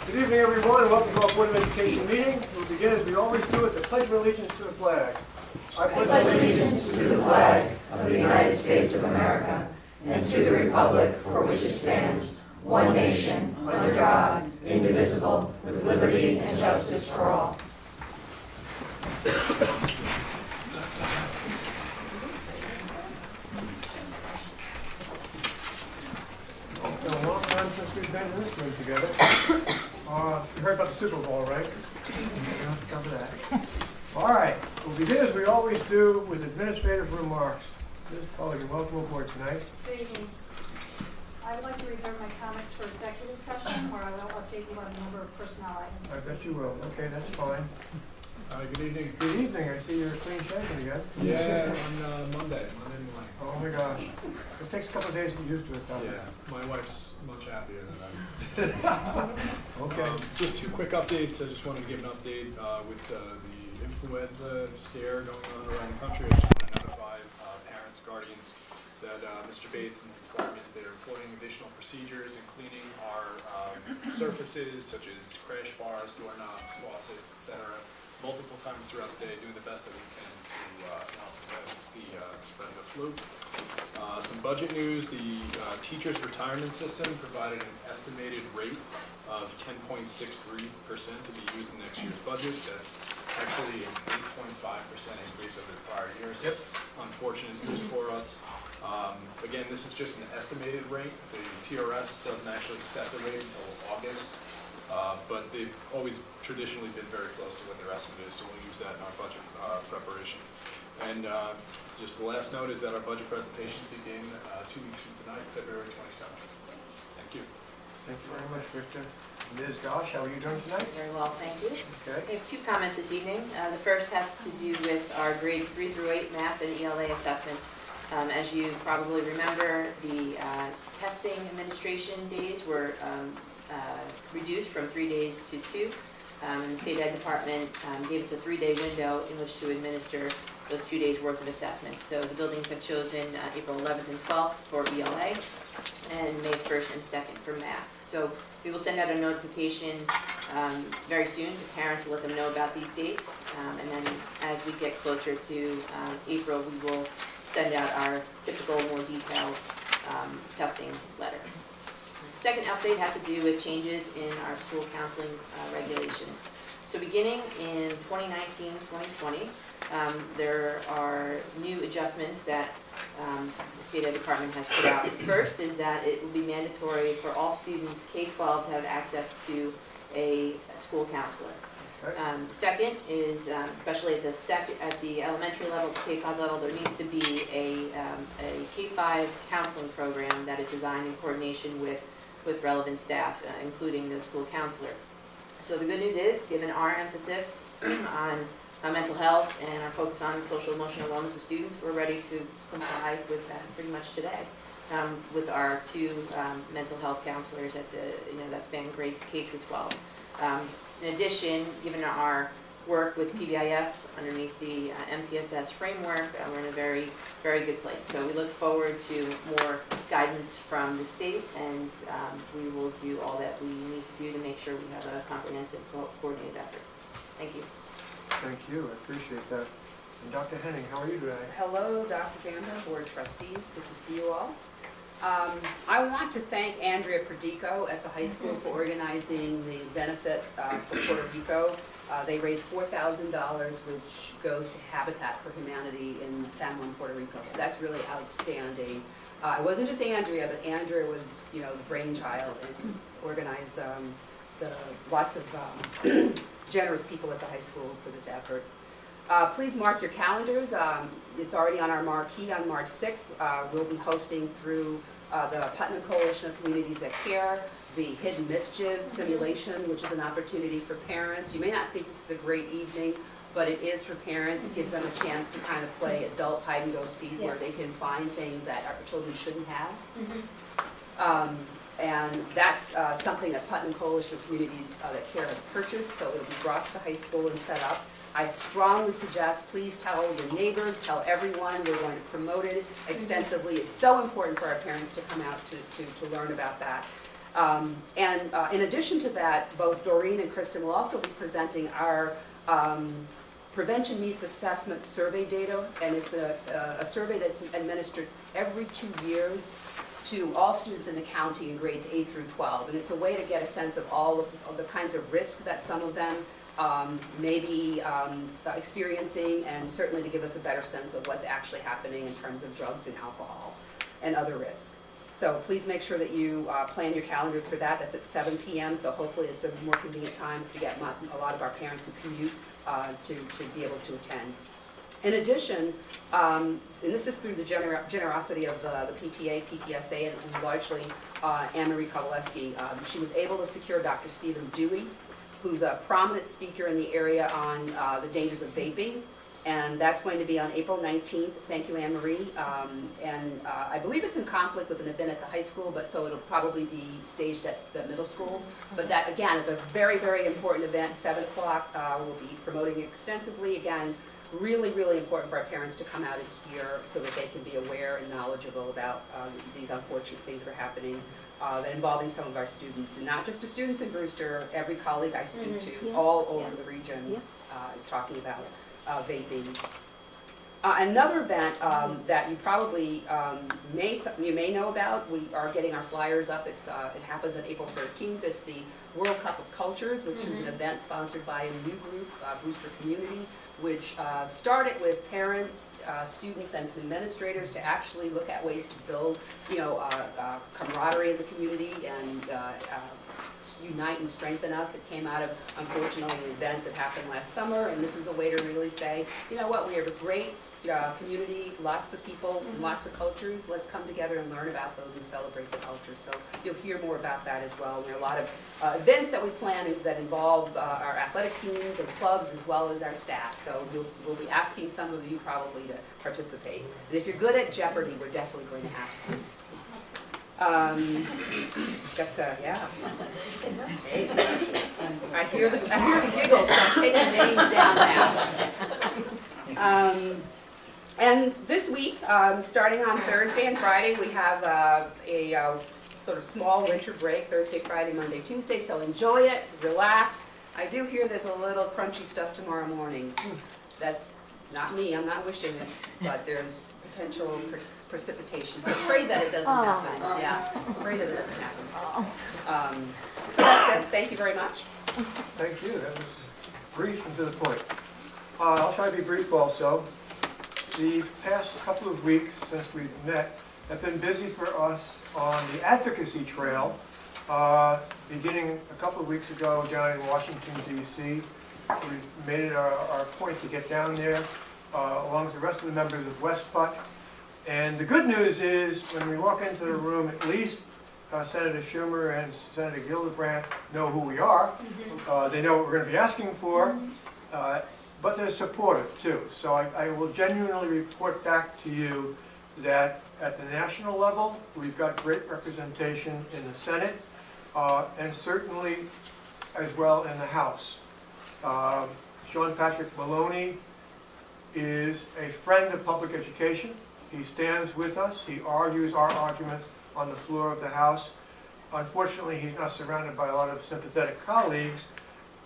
Good evening, everyone, and welcome to our Board of Education meeting. We'll begin as we always do with the Pledge of Allegiance to the flag. I pledge allegiance to the flag of the United States of America and to the republic for which it stands, one nation, under God, indivisible, with liberty and justice for all. It's been a long time since we've been in this room together. You heard about the Super Bowl, right? You don't have to cover that. All right, we'll begin as we always do with administrative remarks. Ms. Pollard, you're welcome aboard tonight. Good evening. I would like to reserve my comments for executive session, where I will update you on a number of personnel items. I bet you will. Okay, that's fine. Good evening. Good evening. I see you're clean shaven again. Yeah, on Monday morning. Oh my gosh. It takes a couple of days to get used to it, though. Yeah, my wife's much happier than I am. Okay. Just two quick updates. I just wanted to give an update with the influenza scare going on around the country. I just want to notify parents, guardians, that Mr. Bates and his department, they're employing additional procedures in cleaning our surfaces, such as crash bars, doorknobs, faucets, etc., multiple times throughout the day, doing the best that we can to help prevent the spread of the flu. Some budget news: the teachers' retirement system provided an estimated rate of 10.63% to be used in next year's budget. That's actually an 8.5% increase over the prior years. Yep. Unfortunate news for us. Again, this is just an estimated rate. The TRS doesn't actually set the rate until August. But they've always traditionally been very close to what their estimate is, so we'll use that in our budget preparation. And just the last note is that our budget presentation begin 2 weeks from tonight, February 27th. Thank you. Thank you very much, Victor. Ms. Gosh, how are you doing tonight? Very well, thank you. Okay. I have two comments this evening. The first has to do with our grades 3 through 8 math and ELA assessments. As you probably remember, the testing administration days were reduced from 3 days to 2. And the State Ed Department gave us a 3-day window in which to administer those 2 days worth of assessments. So the buildings have chosen April 11th and 12th for ELA and May 1st and 2nd for math. So we will send out a notification very soon to parents to let them know about these dates. And then as we get closer to April, we will send out our typical, more detailed testing letter. Second update has to do with changes in our school counseling regulations. So beginning in 2019-2020, there are new adjustments that the State Ed Department has put out. First is that it will be mandatory for all students K-12 to have access to a school counselor. Second is, especially at the elementary level, K-5 level, there needs to be a K-5 counseling program that is designed in coordination with relevant staff, including the school counselor. So the good news is, given our emphasis on mental health and our focus on social emotional wellness of students, we're ready to comply with that pretty much today with our 2 mental health counselors at that span grades K through 12. In addition, given our work with PBIS underneath the MTSS framework, we're in a very, very good place. So we look forward to more guidance from the state, and we will do all that we need to do to make sure we have a comprehensive, coordinated effort. Thank you. Thank you. I appreciate that. And Dr. Henning, how are you today? Hello, Dr. Vanda, Board of Trustees. Good to see you all. I want to thank Andrea Perdico at the high school for organizing the benefit for Puerto Rico. They raised $4,000, which goes to Habitat for Humanity in San Juan, Puerto Rico. So that's really outstanding. It wasn't just Andrea, but Andrea was, the brainchild and organized lots of generous people at the high school for this effort. Please mark your calendars. It's already on our marquee on March 6th. We'll be hosting through the Putnam Coalition of Communities That Care the Hidden Mischief simulation, which is an opportunity for parents. You may not think this is a great evening, but it is for parents. It gives them a chance to kind of play adult hide and go seek, where they can find things that our children shouldn't have. And that's something that Putnam Coalition of Communities That Care has purchased, so it'll be brought to the high school and set up. I strongly suggest, please tell your neighbors, tell everyone. We're going to promote it extensively. It's so important for our parents to come out to learn about that. In addition to that, both Doreen and Kristen will also be presenting our prevention needs assessment survey data, and it's a survey that's administered every 2 years to all students in the county in grades 8 through 12. And it's a way to get a sense of all of the kinds of risk that some of them may be experiencing, and certainly to give us a better sense of what's actually happening in terms of drugs and alcohol and other risks. So please make sure that you plan your calendars for that. That's at 7 p.m., so hopefully it's a more convenient time to get a lot of our parents who commute to be able to attend. In addition, and this is through the generosity of the PTA, PTSA, and largely Anne-Marie Kowaleski, she was able to secure Dr. Stephen Dewey, who's a prominent speaker in the area on the dangers of vaping. And that's going to be on April 19th. Thank you, Anne-Marie. I believe it's in conflict with an event at the high school, but so it'll probably be staged at the middle school. But that, again, is a very, very important event. 7 o'clock, we'll be promoting extensively. Again, really, really important for our parents to come out and hear so that they can be aware and knowledgeable about these unfortunate things that are happening involving some of our students. And not just the students in Brewster, every colleague I speak to all over the region is talking about vaping. Another event that you probably may know about, we are getting our flyers up. It happens on April 13th. It's the World Cup of Cultures, which is an event sponsored by a new group, Brewster Community, which started with parents, students, and administrators to actually look at ways to build, camaraderie in the community and unite and strengthen us. It came out of, unfortunately, an event that happened last summer, and this is a way to really say, you know what, we have a great community, lots of people, lots of cultures. Let's come together and learn about those and celebrate the culture. So you'll hear more about that as well. There are a lot of events that we plan that involve our athletic teams and clubs as well as our staff. So we'll be asking some of you probably to participate. And if you're good at Jeopardy, we're definitely going to ask you. Yeah. Hey, I hear the giggles, so I'm taking names down now. And this week, starting on Thursday and Friday, we have a sort of small winter break, Thursday, Friday, Monday, Tuesday, so enjoy it, relax. I do hear there's a little crunchy stuff tomorrow morning. That's not me, I'm not wishing it, but there's potential precipitation. I pray that it doesn't happen. Yeah, pray that it doesn't happen. So that's it. Thank you very much. Thank you. That was brief and to the point. I'll try to be brief also. The past couple of weeks since we've met have been busy for us on the advocacy trail, beginning a couple of weeks ago down in Washington, D.C. We made it our point to get down there along with the rest of the members of West Putt. And the good news is when we walk into the room, at least Senator Schumer and Senator Gillibrand know who we are. They know what we're going to be asking for. But they're supportive too. So I will genuinely report back to you that at the national level, we've got great representation in the Senate, and certainly as well in the House. Sean Patrick Maloney is a friend of public education. He stands with us. He argues our arguments on the floor of the House. Unfortunately, he's not surrounded by a lot of sympathetic colleagues,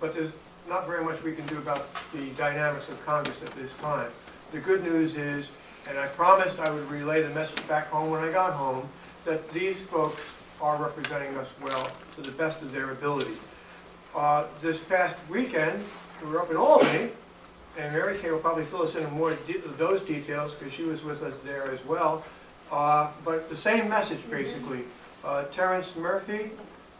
but there's not very much we can do about the dynamics of Congress at this time. The good news is, and I promised I would relay the message back home when I got home, that these folks are representing us well to the best of their ability. This past weekend, we were up in Albany, and Mary Kay will probably fill us in on more of those details because she was with us there as well. But the same message, basically. Terrence Murphy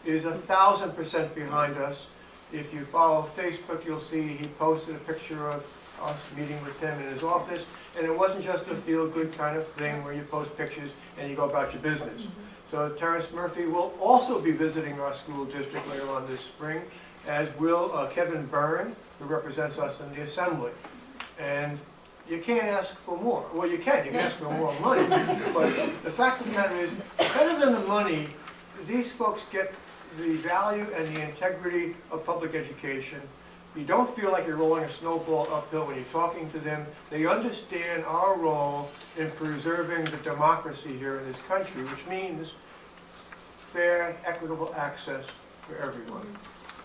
is 1,000% behind us. If you follow Facebook, you'll see he posted a picture of us meeting with him in his office. And it wasn't just a feel-good kind of thing where you post pictures and you go about your business. So Terrence Murphy will also be visiting our school district later on this spring, as will Kevin Byrne, who represents us in the Assembly. And you can't ask for more. Well, you can ask for more money. But the fact of the matter is, better than the money, these folks get the value and the integrity of public education. You don't feel like you're rolling a snowball uphill when you're talking to them. They understand our role in preserving the democracy here in this country, which means fair, equitable access for everyone.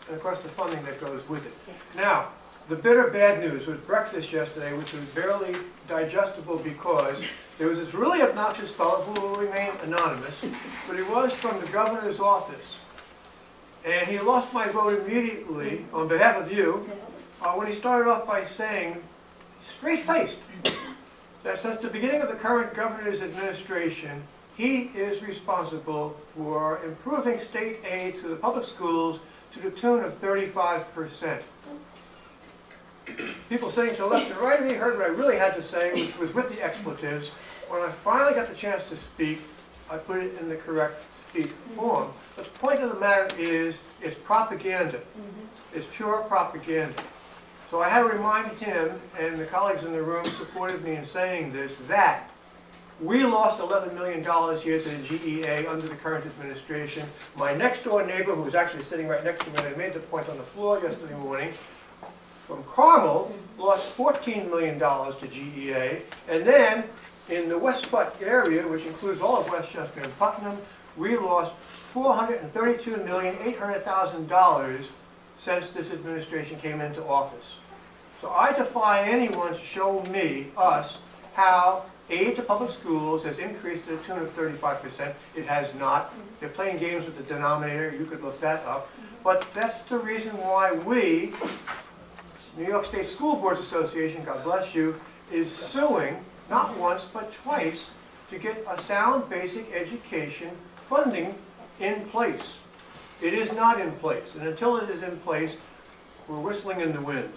And of course, the funding that goes with it. Now, the bitter bad news was breakfast yesterday, which was barely digestible because there was this really obnoxious fellow who will remain anonymous, but he was from the governor's office. And he lost my vote immediately on behalf of you when he started off by saying, straight-faced, that since the beginning of the current governor's administration, he is responsible for improving state aid to the public schools to the tune of 35%. People sitting to the left and right of me heard what I really had to say, which was with the expletives. When I finally got the chance to speak, I put it in the correct speak form. But the point of the matter is, it's propaganda. It's pure propaganda. So I had to remind him, and the colleagues in the room supported me in saying this, that we lost $11 million here to the GEA under the current administration. My next door neighbor, who was actually sitting right next to me, and I made the point on the floor yesterday morning, from Carmel, lost $14 million to GEA. And then in the West Butt area, which includes all of Westchester and Putnam, we lost $432,800,000 since this administration came into office. So I defy anyone to show me, us, how aid to public schools has increased to the tune of 35%. It has not. They're playing games with the denominator. You could look that up. But that's the reason why we, New York State School Boards Association, God bless you, is suing, not once but twice, to get a sound basic education funding in place. It is not in place, and until it is in place, we're whistling in the wind.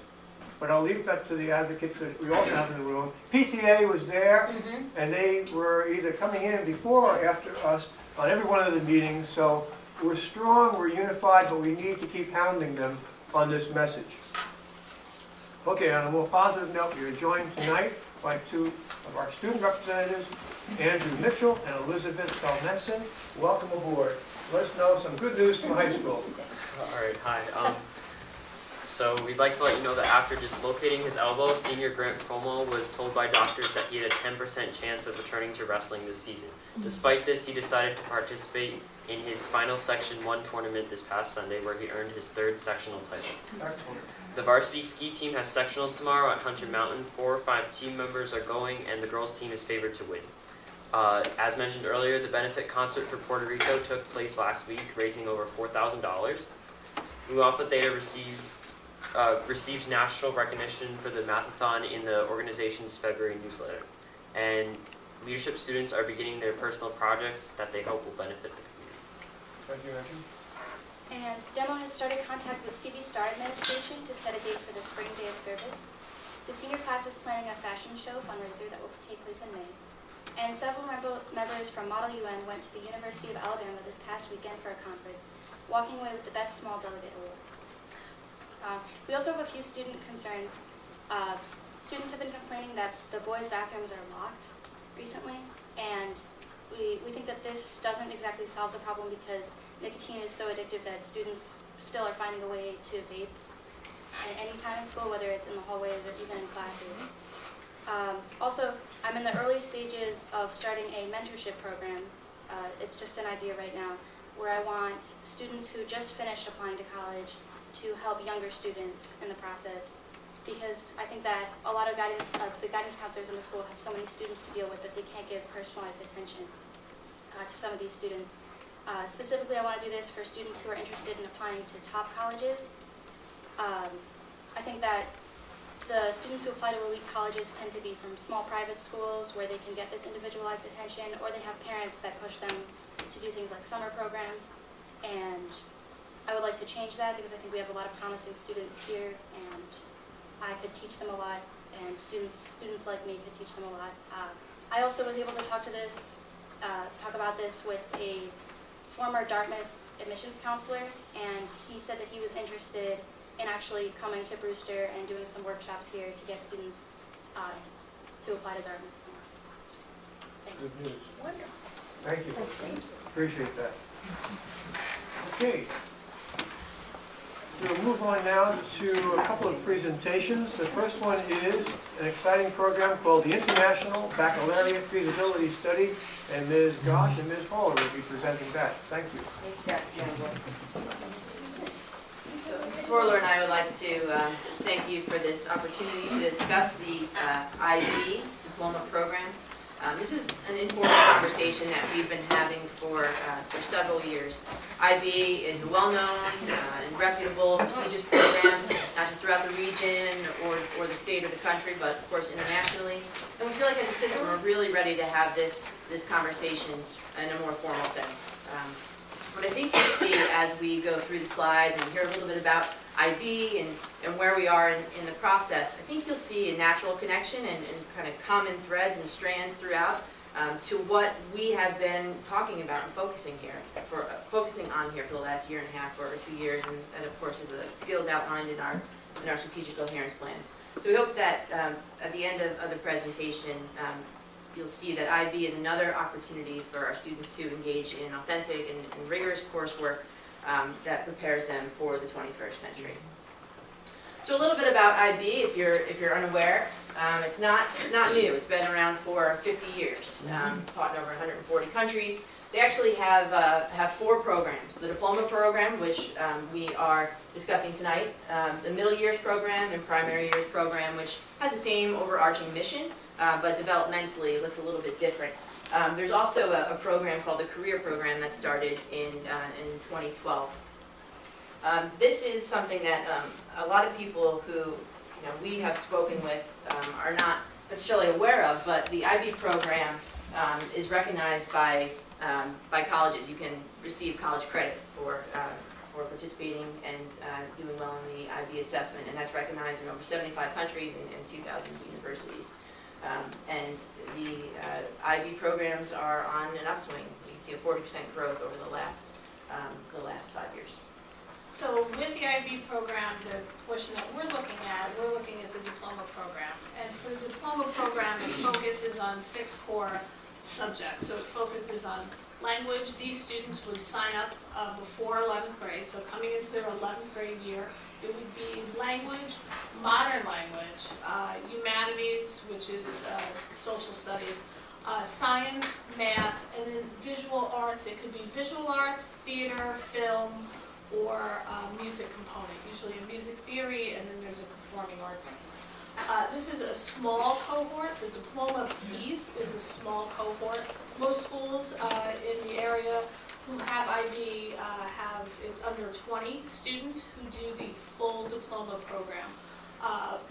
But I'll leave that to the advocates that we also have in the room. PTA was there, and they were either coming in before or after us on every one of the meetings, so we're strong, we're unified, but we need to keep hounding them on this message. Okay, on a more positive note, we are joined tonight by two of our student representatives, Andrew Mitchell and Elizabeth Belnetson. Welcome aboard. Let us know some good news from high school. All right, hi. So we'd like to let you know that after dislocating his elbow, senior Grant Como was told by doctors that he had a 10% chance of returning to wrestling this season. Despite this, he decided to participate in his final Section 1 tournament this past Sunday, where he earned his third sectional title. Excellent. The varsity ski team has sectionals tomorrow at Hunter Mountain. 4 or 5 team members are going, and the girls' team is favored to win. As mentioned earlier, the benefit concert for Puerto Rico took place last week, raising over $4,000. Mu Alpha Theta receives national recognition for the Mathathon in the organization's February newsletter. And leadership students are beginning their personal projects that they hope will benefit the community. Thank you, Andrew. And Demo has started contact with CD Star Administration to set a date for the spring day of service. The senior class is planning a fashion show fundraiser that will take place in May. And several members from Model UN went to the University of Alabama this past weekend for a conference, walking away with the Best Small Delegate Award. We also have a few student concerns. Students have been complaining that the boys' bathrooms are locked recently, and we think that this doesn't exactly solve the problem because nicotine is so addictive that students still are finding a way to vape at any time in school, whether it's in the hallways or even in classes. Also, I'm in the early stages of starting a mentorship program. It's just an idea right now, where I want students who just finished applying to college to help younger students in the process, because I think that a lot of the guidance counselors in the school have so many students to deal with that they can't give personalized attention to some of these students. Specifically, I want to do this for students who are interested in applying to top colleges. I think that the students who apply to elite colleges tend to be from small private schools where they can get this individualized attention, or they have parents that push them to do things like summer programs. And I would like to change that because I think we have a lot of promising students here, and I could teach them a lot, and students like me could teach them a lot. I also was able to talk about this with a former Dartmouth admissions counselor, and he said that he was interested in actually coming to Brewster and doing some workshops here to get students to apply to Dartmouth. Thank you. Good news. Wonderful. Thank you. Appreciate that. Okay. We'll move on now to a couple of presentations. The first one is an exciting program called the International Baccalaureate Feasibility Study, and Ms. Gosh and Ms. Hall will be presenting that. Thank you. So Mrs. Horler and I would like to thank you for this opportunity to discuss the IB diploma program. This is an important conversation that we've been having for several years. IB is a well-known and reputable, prestigious program, not just throughout the region or the state or the country, but of course internationally. And we feel like as a system, we're really ready to have this conversation in a more formal sense. What I think you'll see as we go through the slides and hear a little bit about IB and where we are in the process, I think you'll see a natural connection and kind of common threads and strands throughout to what we have been talking about and focusing on here for the last year and a half or 2 years, and of course is the skills outlined in our strategic coherence plan. So we hope that at the end of the presentation, you'll see that IB is another opportunity for our students to engage in authentic and rigorous coursework that prepares them for the 21st century. So a little bit about IB, if you're unaware, it's not new. It's been around for 50 years, taught in over 140 countries. They actually have 4 programs: the diploma program, which we are discussing tonight, the middle years program, and primary years program, which has the same overarching mission, but developmentally looks a little bit different. There's also a program called the Career Program that started in 2012. This is something that a lot of people who we have spoken with are not necessarily aware of, but the IB program is recognized by colleges. You can receive college credit for participating and doing well in the IB assessment, and that's recognized in over 75 countries and 2,000 universities. And the IB programs are on an upswing. You see a 40% growth over the last 5 years. So with the IB program, the portion that we're looking at the diploma program. And for the diploma program, it focuses on 6 core subjects. So it focuses on language. These students would sign up before 11th grade, so coming into their 11th grade year. It would be language, modern language, humanities, which is social studies, science, math, and then visual arts. It could be visual arts, theater, film, or music component, usually a music theory, and then there's a performing arts piece. This is a small cohort. The diploma piece is a small cohort. Most schools in the area who have IB it's under 20 students who do the full diploma program.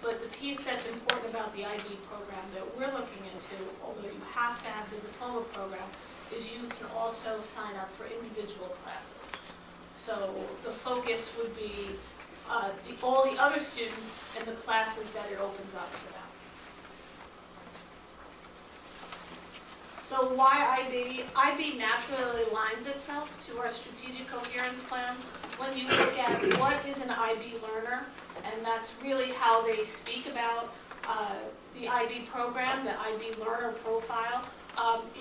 But the piece that's important about the IB program that we're looking into, although you have to have the diploma program, is you can also sign up for individual classes. So the focus would be all the other students and the classes that it opens up for them. So why IB? IB naturally aligns itself to our strategic coherence plan. When you look at what is an IB learner, and that's really how they speak about the IB program, the IB learner profile.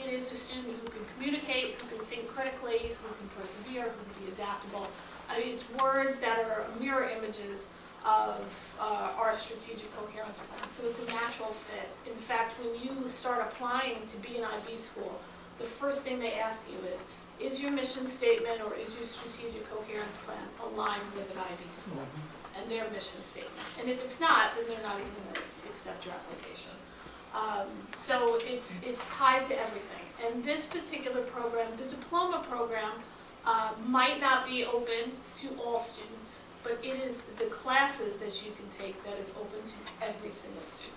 It is a student who can communicate, who can think critically, who can persevere, who can be adaptable. I mean, it's words that are mirror images of our strategic coherence plan. So it's a natural fit. In fact, when you start applying to be an IB school, the first thing they ask you is your mission statement or is your strategic coherence plan aligned with an IB school and their mission statement? And if it's not, then they're not even going to accept your application. So it's tied to everything. And this particular program, the diploma program, might not be open to all students, but it is the classes that you can take that is open to every single student.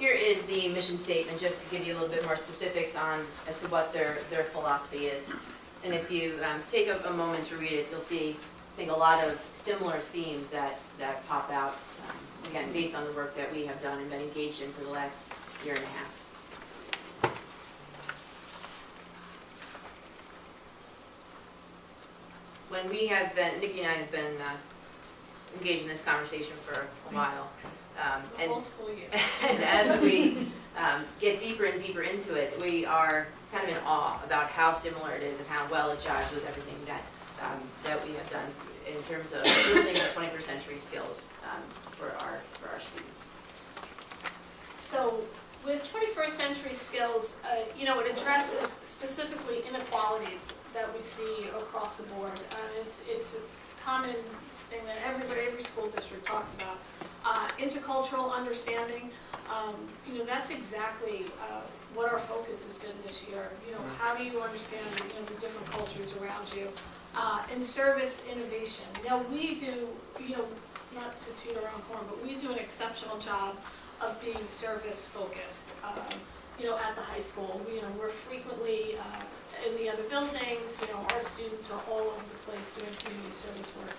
Here is the mission statement, just to give you a little bit more specifics on as to what their philosophy is. And if you take a moment to read it, you'll see, I think, a lot of similar themes that pop out, again, based on the work that we have done and been engaged in for the last year and a half. When we have been, Nikki and I have been engaged in this conversation for a while. The whole school year. And as we get deeper and deeper into it, we are kind of in awe about how similar it is and how well it jives with everything that we have done in terms of building the 21st century skills for our students. So with 21st century skills, it addresses specifically inequalities that we see across the board. It's a common thing that every school district talks about. Intercultural understanding, that's exactly what our focus has been this year. How do you understand the different cultures around you? And service innovation. Now we do, not to toot our own horn, but we do an exceptional job of being service focused, at the high school. We're frequently in the other buildings, our students are all over the place doing community service work.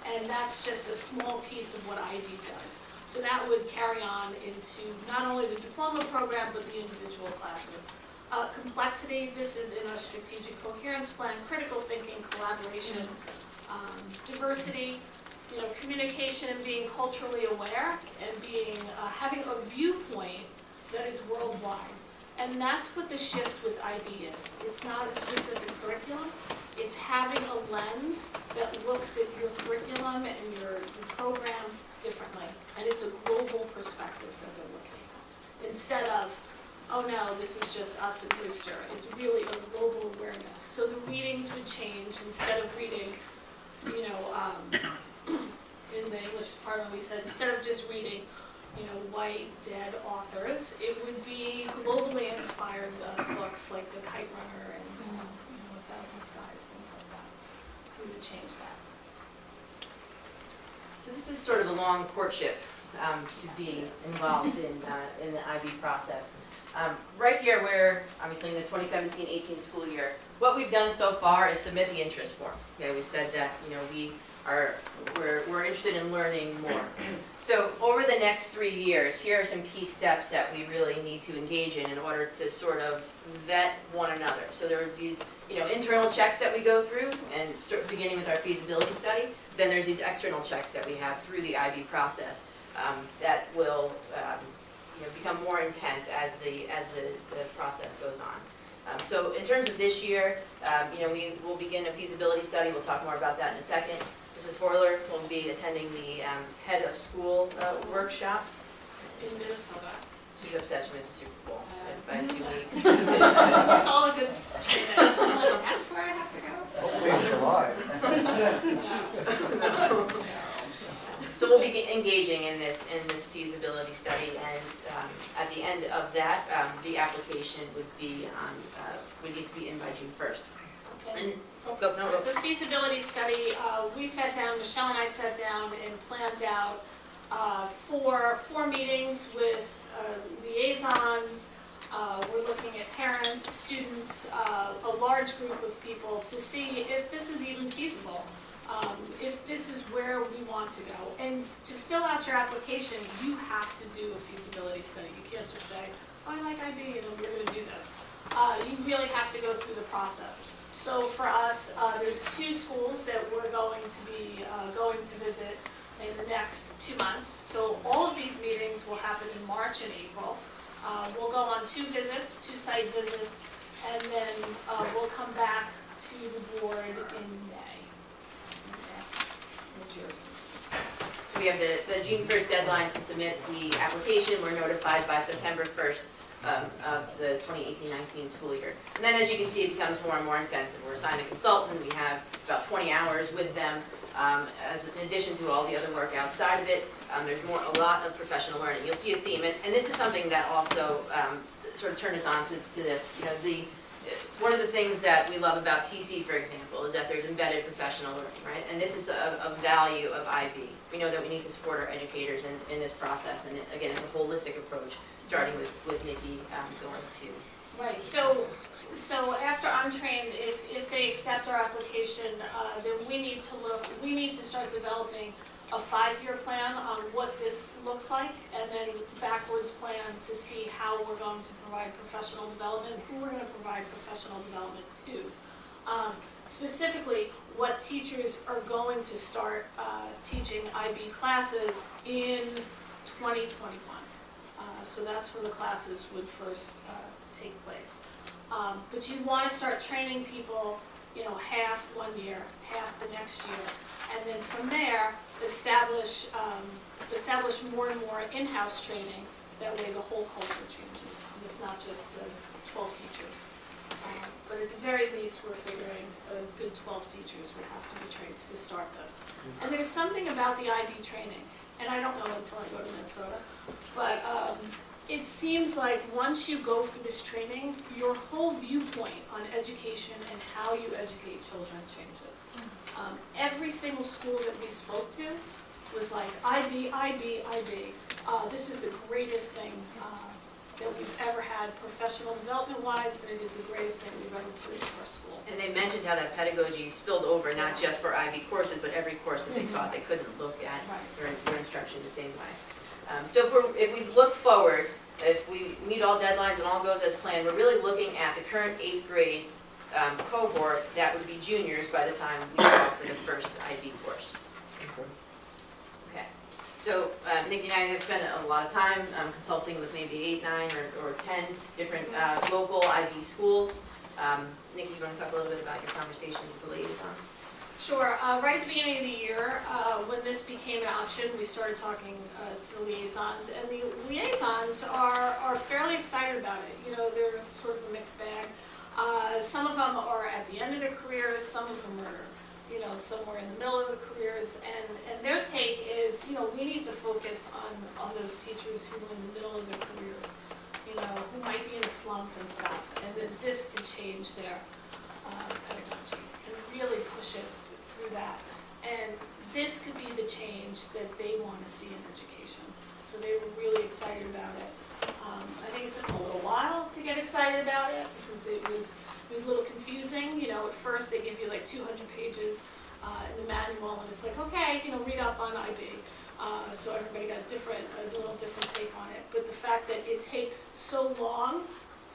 And that's just a small piece of what IB does. So that would carry on into not only the diploma program, but the individual classes. Complexity, this is in our strategic coherence plan, critical thinking, collaboration, diversity, communication and being culturally aware and having a viewpoint that is worldwide. And that's what the shift with IB is. It's not a specific curriculum. It's having a lens that looks at your curriculum and your programs differently. And it's a global perspective that they're looking at. Instead of, oh no, this is just us and Brewster. It's really a global awareness. So the readings would change. Instead of reading, in the English department we said, instead of just reading, white, dead authors, it would be globally inspired books like The Kite Runner and, A Thousand Skies, things like that. So we would change that. So this is sort of a long courtship to be involved in the IB process. Right here, we're obviously in the 2017-18 school year. What we've done so far is submit the interest form. Okay, we've said that we're interested in learning more. So over the next 3 years, here are some key steps that we really need to engage in order to sort of vet one another. So there's these internal checks that we go through, and beginning with our feasibility study. Then there's these external checks that we have through the IB process that will become more intense as the process goes on. So in terms of this year, we will begin a feasibility study. We'll talk more about that in a second. Mrs. Horler will be attending the head of school workshop. In Minnesota. She's upset she missed the Super Bowl by 2 weeks. We saw a good training. So I'm like, that's where I have to go. Hopefully in July. So we'll be engaging in this feasibility study, and at the end of that, the application would need to be in by June 1st. And the feasibility study, we sat down, Michelle and I sat down and planned out four meetings with liaisons. We're looking at parents, students, a large group of people to see if this is even feasible, if this is where we want to go. And to fill out your application, you have to do a feasibility study. You can't just say, oh, I like IB, we're going to do this. You really have to go through the process. So for us, there's 2 schools that we're going to be going to visit in the next 2 months. So all of these meetings will happen in March and April. We'll go on 2 visits, 2 site visits, and then we'll come back to the board in May. So we have the June 1st deadline to submit the application. We're notified by September 1st of the 2018-19 school year. And then as you can see, it becomes more and more intensive. We're assigned a consultant. We have about 20 hours with them. As in addition to all the other work outside of it, there's a lot of professional learning. You'll see a theme, and this is something that also sort of turned us on to this. One of the things that we love about TC, for example, is that there's embedded professional learning, right? And this is a value of IB. We know that we need to support our educators in this process, and again, it's a holistic approach, starting with Nikki going to. Right. So after untrained, if they accept our application, then we need to start developing a 5-year plan on what this looks like, and then backwards plan to see how we're going to provide professional development, who we're going to provide professional development to. Specifically, what teachers are going to start teaching IB classes in 2021. So that's when the classes would first take place. But you want to start training people, half one year, half the next year. And then from there, establish more and more in-house training. That way the whole culture changes. It's not just 12 teachers. But at the very least, we're figuring a good 12 teachers would have to be trained to start this. And there's something about the IB training, and I don't know until I go to Minnesota, but it seems like once you go for this training, your whole viewpoint on education and how you educate children changes. Every single school that we spoke to was like, IB, IB, IB. This is the greatest thing that we've ever had professional development-wise, and it is the greatest thing we've ever put into our school. And they mentioned how that pedagogy spilled over, not just for IB courses, but every course that they taught. They couldn't look at their instruction the same way. So if we look forward, if we meet all deadlines and all goes as planned, we're really looking at the current 8th grade cohort that would be juniors by the time we go for the first IB course. Okay. So Nikki and I have spent a lot of time consulting with maybe 8, 9, or 10 different local IB schools. Nikki, you want to talk a little bit about your conversations with the liaisons? Sure. Right at the beginning of the year, when this became an option, we started talking to the liaisons, and the liaisons are fairly excited about it. You know, they're sort of a mixed bag. Some of them are at the end of their careers, some of them are, you know, somewhere in the middle of the careers, and their take is, you know, we need to focus on those teachers who are in the middle of their careers, you know, who might be in a slump and stuff, and that this could change their pedagogy and really push it through that. And this could be the change that they want to see in education. So they were really excited about it. I think it took them a little while to get excited about it because it was a little confusing. You know, at first they give you like 200 pages in the manual, and it's like, okay, you know, read up on IB. So everybody got a little different take on it. But the fact that it takes so long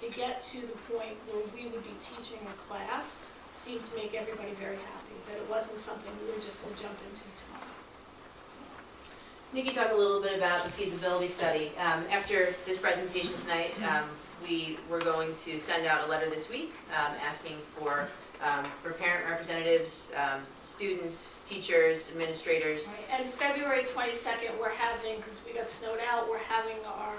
to get to the point where we would be teaching a class seemed to make everybody very happy, that it wasn't something we were just going to jump into tomorrow. Nikki talked a little bit about the feasibility study. After this presentation tonight, we were going to send out a letter this week asking for parent representatives, students, teachers, administrators. Right. And February 22nd, we're having, because we got snowed out, we're having our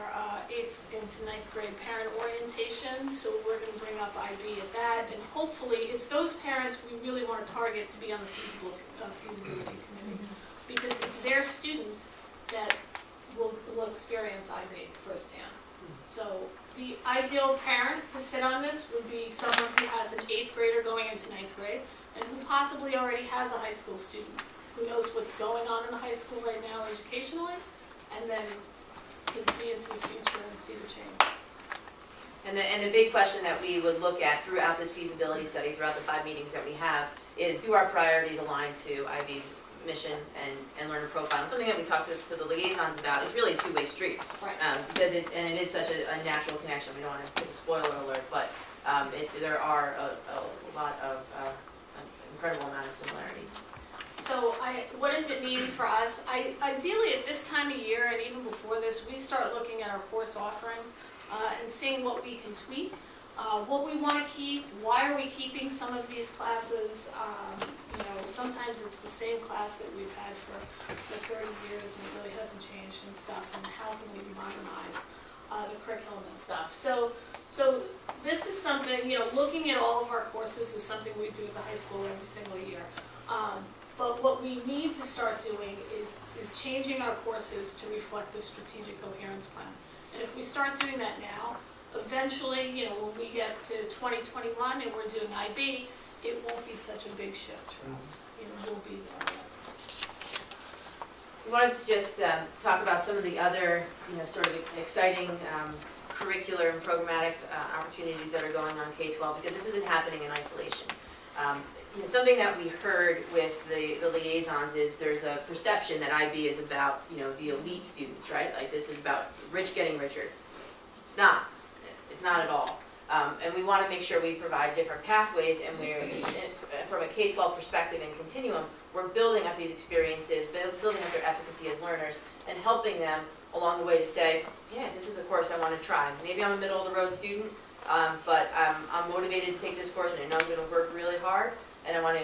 8th into 9th grade parent orientation. So we're going to bring up IB at that, and hopefully it's those parents we really want to target to be on the feasibility committee, because it's their students that will experience IB firsthand. So the ideal parent to sit on this would be someone who has an 8th grader going into 9th grade and who possibly already has a high school student who knows what's going on in the high school right now educationally, and then can see into the future and see the change. And the big question that we would look at throughout this feasibility study, throughout the 5 meetings that we have, is do our priorities align to IB's mission and learner profile? And something that we talked to the liaisons about is really a two-way street. Right. Because it is such a natural connection. We don't want to put a spoiler alert, but there are a lot of an incredible amount of similarities. So what does it mean for us? Ideally, at this time of year, and even before this, we start looking at our course offerings and seeing what we can tweak, what we want to keep, why are we keeping some of these classes. You know, sometimes it's the same class that we've had for 30 years and it really hasn't changed and stuff, and how can we modernize the curriculum and stuff. So this is something, you know, looking at all of our courses is something we do at the high school every single year. But what we need to start doing is changing our courses to reflect the strategic coherence plan. And if we start doing that now, eventually, you know, when we get to 2021 and we're doing IB, it won't be such a big shift for us. You know, we'll be there. We wanted to just talk about some of the other, you know, sort of exciting curricular and programmatic opportunities that are going on K-12, because this isn't happening in isolation. You know, something that we heard with the liaisons is there's a perception that IB is about, you know, the elite students, right? Like this is about rich getting richer. It's not. It's not at all. And we want to make sure we provide different pathways, and from a K-12 perspective and continuum, we're building up these experiences, building up their efficacy as learners, and helping them along the way to say, yeah, this is a course I want to try. Maybe I'm a middle-of-the-road student, but I'm motivated to take this course, and I know I'm going to work really hard. and I want to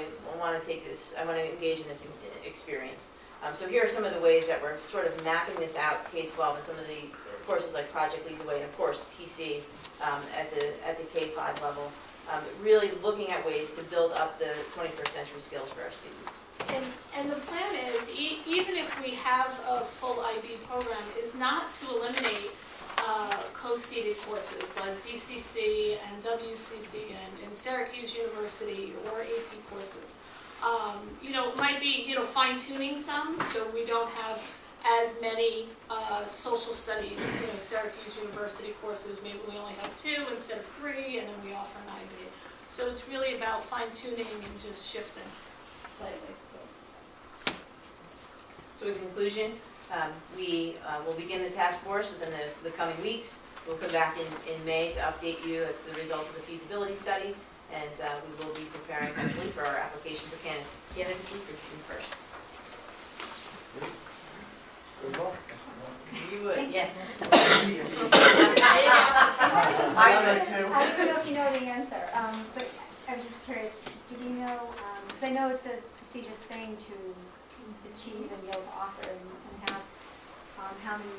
engage in this experience. So here are some of the ways that we're sort of mapping this out, K-12, and some of the courses like Project Lead the Way, and of course TC at the K-5 level. Really looking at ways to build up the 21st century skills for our students. And the plan is, even if we have a full IB program, is not to eliminate co-seated courses like DCC and WCC and Syracuse University or AP courses. It might be, fine-tuning some, so we don't have as many social studies, Syracuse University courses, maybe we only have 2 instead of 3, and then we offer an IB. So it's really about fine-tuning and just shifting slightly. So in conclusion, we will begin the task force within the coming weeks. We'll come back in May to update you as to the results of the feasibility study, and we will be preparing hopefully for our application for candidacy for June 1st. Good luck. You would, yes. I would too. I don't know if you know the answer, but I was just curious, do we know, because I know it's a prestigious thing to achieve and be able to offer and have, how many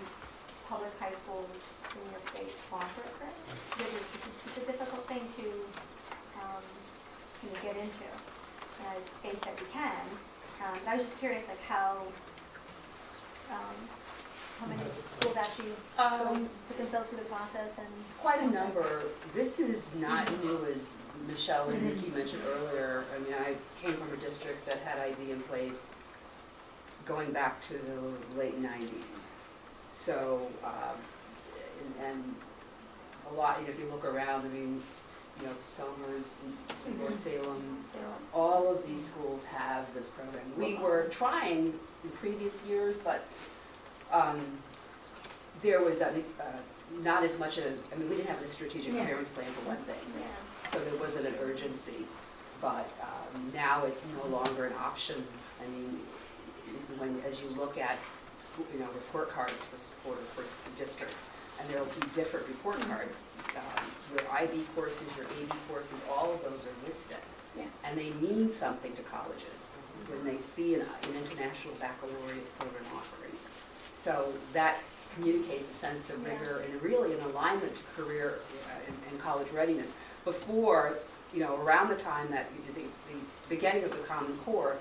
public high schools in New York State offer it, right? Because it's a difficult thing to get into, and I think that we can. I was just curious, like how many schools actually put themselves through the process and. Quite a number. This is not new, as Michelle and Nikki mentioned earlier. I mean, I came from a district that had IB in place going back to the late 90s. So, and a lot, if you look around, I mean, Somers, North Salem, all of these schools have this program. We were trying in previous years, but there was not as much as, we didn't have a strategic clearance plan for one thing, so there wasn't an urgency. But now it's no longer an option. I mean, as you look at report cards for districts, and there'll be different report cards. Your IB courses, your AB courses, all of those are listed. Yeah. And they mean something to colleges when they see an international baccalaureate program offering. So that communicates a sense of rigor and really an alignment to career and college readiness. Before, around the time that the beginning of the Common Core,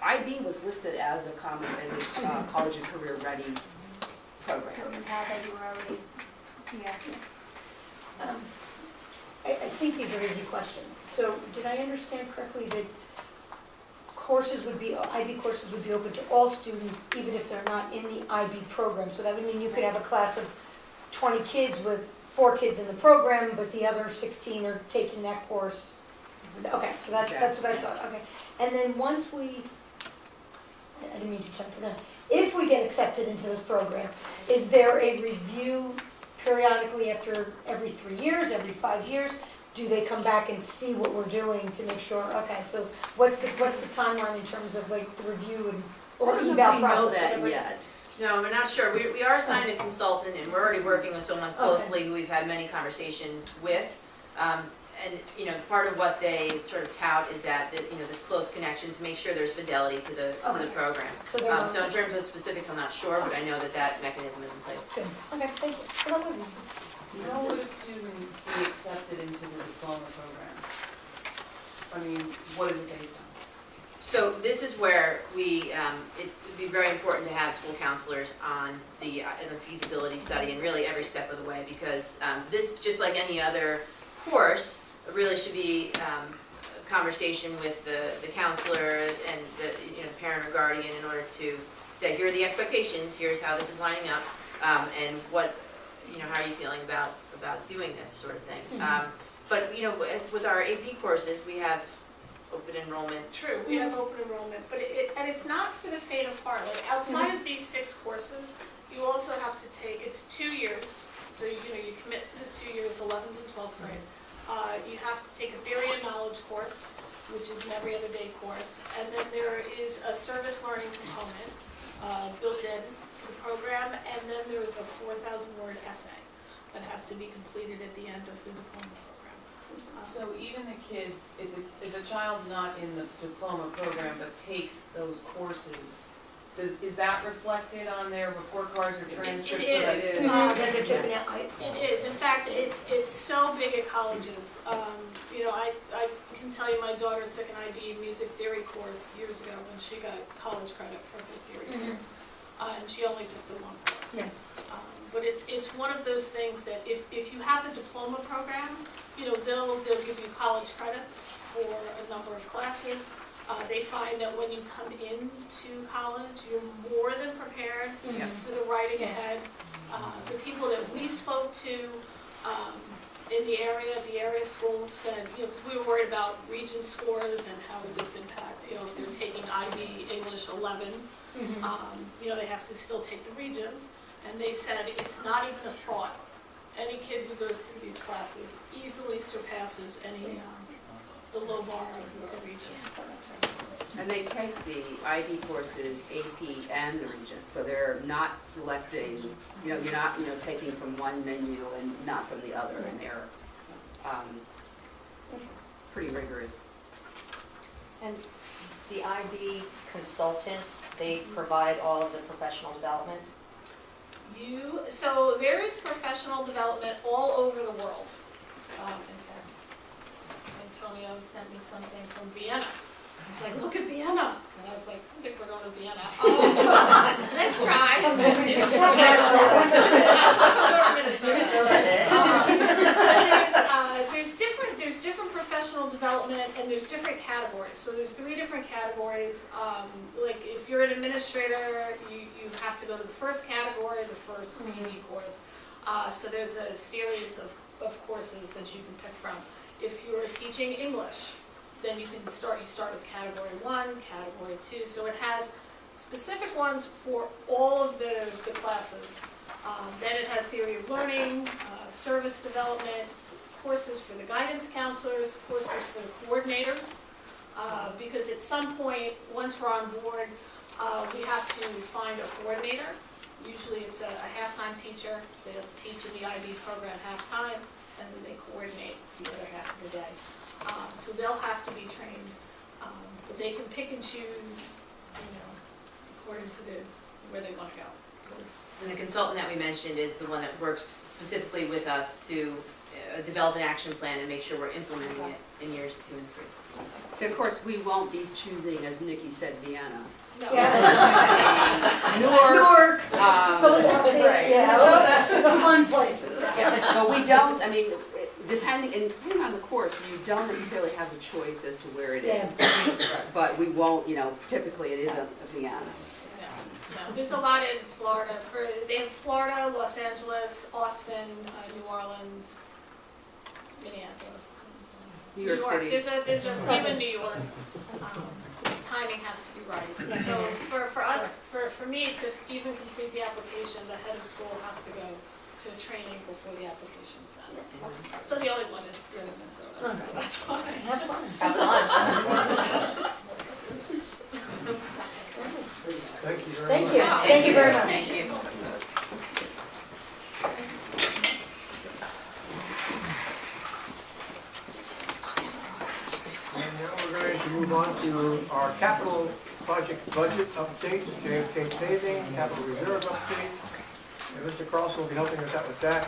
IB was listed as a college and career ready program. So now that you were already, I think these are easy questions. So did I understand correctly that courses would be, IB courses would be open to all students even if they're not in the IB program? So that would mean you could have a class of 20 kids with 4 kids in the program, but the other 16 are taking that course. Okay, so that's what I thought, okay. And then once I didn't mean to jump to that. If we get accepted into this program, is there a review periodically after every 3 years, every 5 years? Do they come back and see what we're doing to make sure, okay, so what's the timeline in terms of like the review and, or eval process? We know that whatever it is? yet. No, we're not sure. We are assigned a consultant, and we're already working with someone closely who we've had many conversations with. And part of what they sort of tout is that this close connection to make sure there's fidelity to the program. So in terms of specifics, I'm not sure, but I know that mechanism is in place. Good, okay, thank you. Well, that was easy. How would a student be accepted into the diploma program? I mean, what is it based on? So this is where it would be very important to have school counselors on the feasibility study and really every step of the way, because this, just like any other course, really should be a conversation with the counselor and the parent or guardian in order to say, here are the expectations, here's how this is lining up, and what, how are you feeling about doing this sort of thing. Mm-hmm. But with our AP courses, we have open enrollment. True, we have open enrollment, but it's not for the faint of heart. Like outside of these 6 courses, you also have to take, it's 2 years, so you commit to the 2 years, 11th and 12th grade. You have to take a theory and knowledge course, which is an every other day course, and then there is a service learning component built in to the program, and then there is a 4,000 word essay that has to be completed at the end of the diploma program. So even the kids, if a child's not in the diploma program but takes those courses, is that reflected on their report cards or transcripts? It So that is. it That they're taking it, It is. In fact, it's so big at colleges. You know, I can tell you my daughter took an IB music theory course years ago when she got college credit for her theory course. And she only took the one course. Yeah. But it's one of those things that if you have the diploma program, you know, they'll give you college credits for a number of classes. They find that when you come into college, you're more than prepared for the writing ahead. The people that we spoke to in the area school said, you know, because we were worried about region scores and how would this impact, you know, if they're taking IB English 11, you know, they have to still take the regions. And they said it's not even a thought. Any kid who goes through these classes easily surpasses any the low bar of regions. And they take the IB courses, AP and the region, so they're not selecting, you know, you're not, you know, taking from one menu and not from the other, and they're pretty rigorous. And the IB consultants, they provide all of the professional development? So there is professional development all over the world. In fact, Antonio sent me something from Vienna. He's like, look at Vienna. And I was like, I think we're going to Vienna. Let's try. There's different professional development, and there's different categories. So there's 3 different categories. Like if you're an administrator, you have to go to the first category, the first BE course. So there's a series of courses that you can pick from. If you're teaching English, then you start with category 1, category 2. So it has specific ones for all of the classes. Then it has theory of learning, service development, courses for the guidance counselors, courses for the coordinators. Because at some point, once we're on board, we have to find a coordinator. Usually it's a half-time teacher. They'll teach in the IB program half-time, and then they coordinate the other half of the day. So they'll have to be trained, but they can pick and choose, you know, according to where they want to go. And the consultant that we mentioned is the one that works specifically with us to develop an action plan and make sure we're implementing it in years 2 and 3. And of course, we won't be choosing, as Nikki said, Vienna. No. Newark, Philadelphia, Right. yeah, the fun places. Yeah, but we don't, I mean, depending on the course, you don't necessarily have a choice as to where it is. But we won't, you know, typically it is a Vienna. No, there's a lot in Florida. They have Florida, Los Angeles, Austin, New Orleans, Minneapolis. New York City. There's a few in New York. Timing has to be right. So for us, for me to even complete the application, the head of school has to go to a training before the application's done. So the only one is here in Minnesota, so that's why. Have fun. Thank you very much. Thank you, thank you very much. Thank you. And now we're going to move on to our capital project budget update, JFK paving, capital reserve update. And Mr. Cross will be helping us out with that.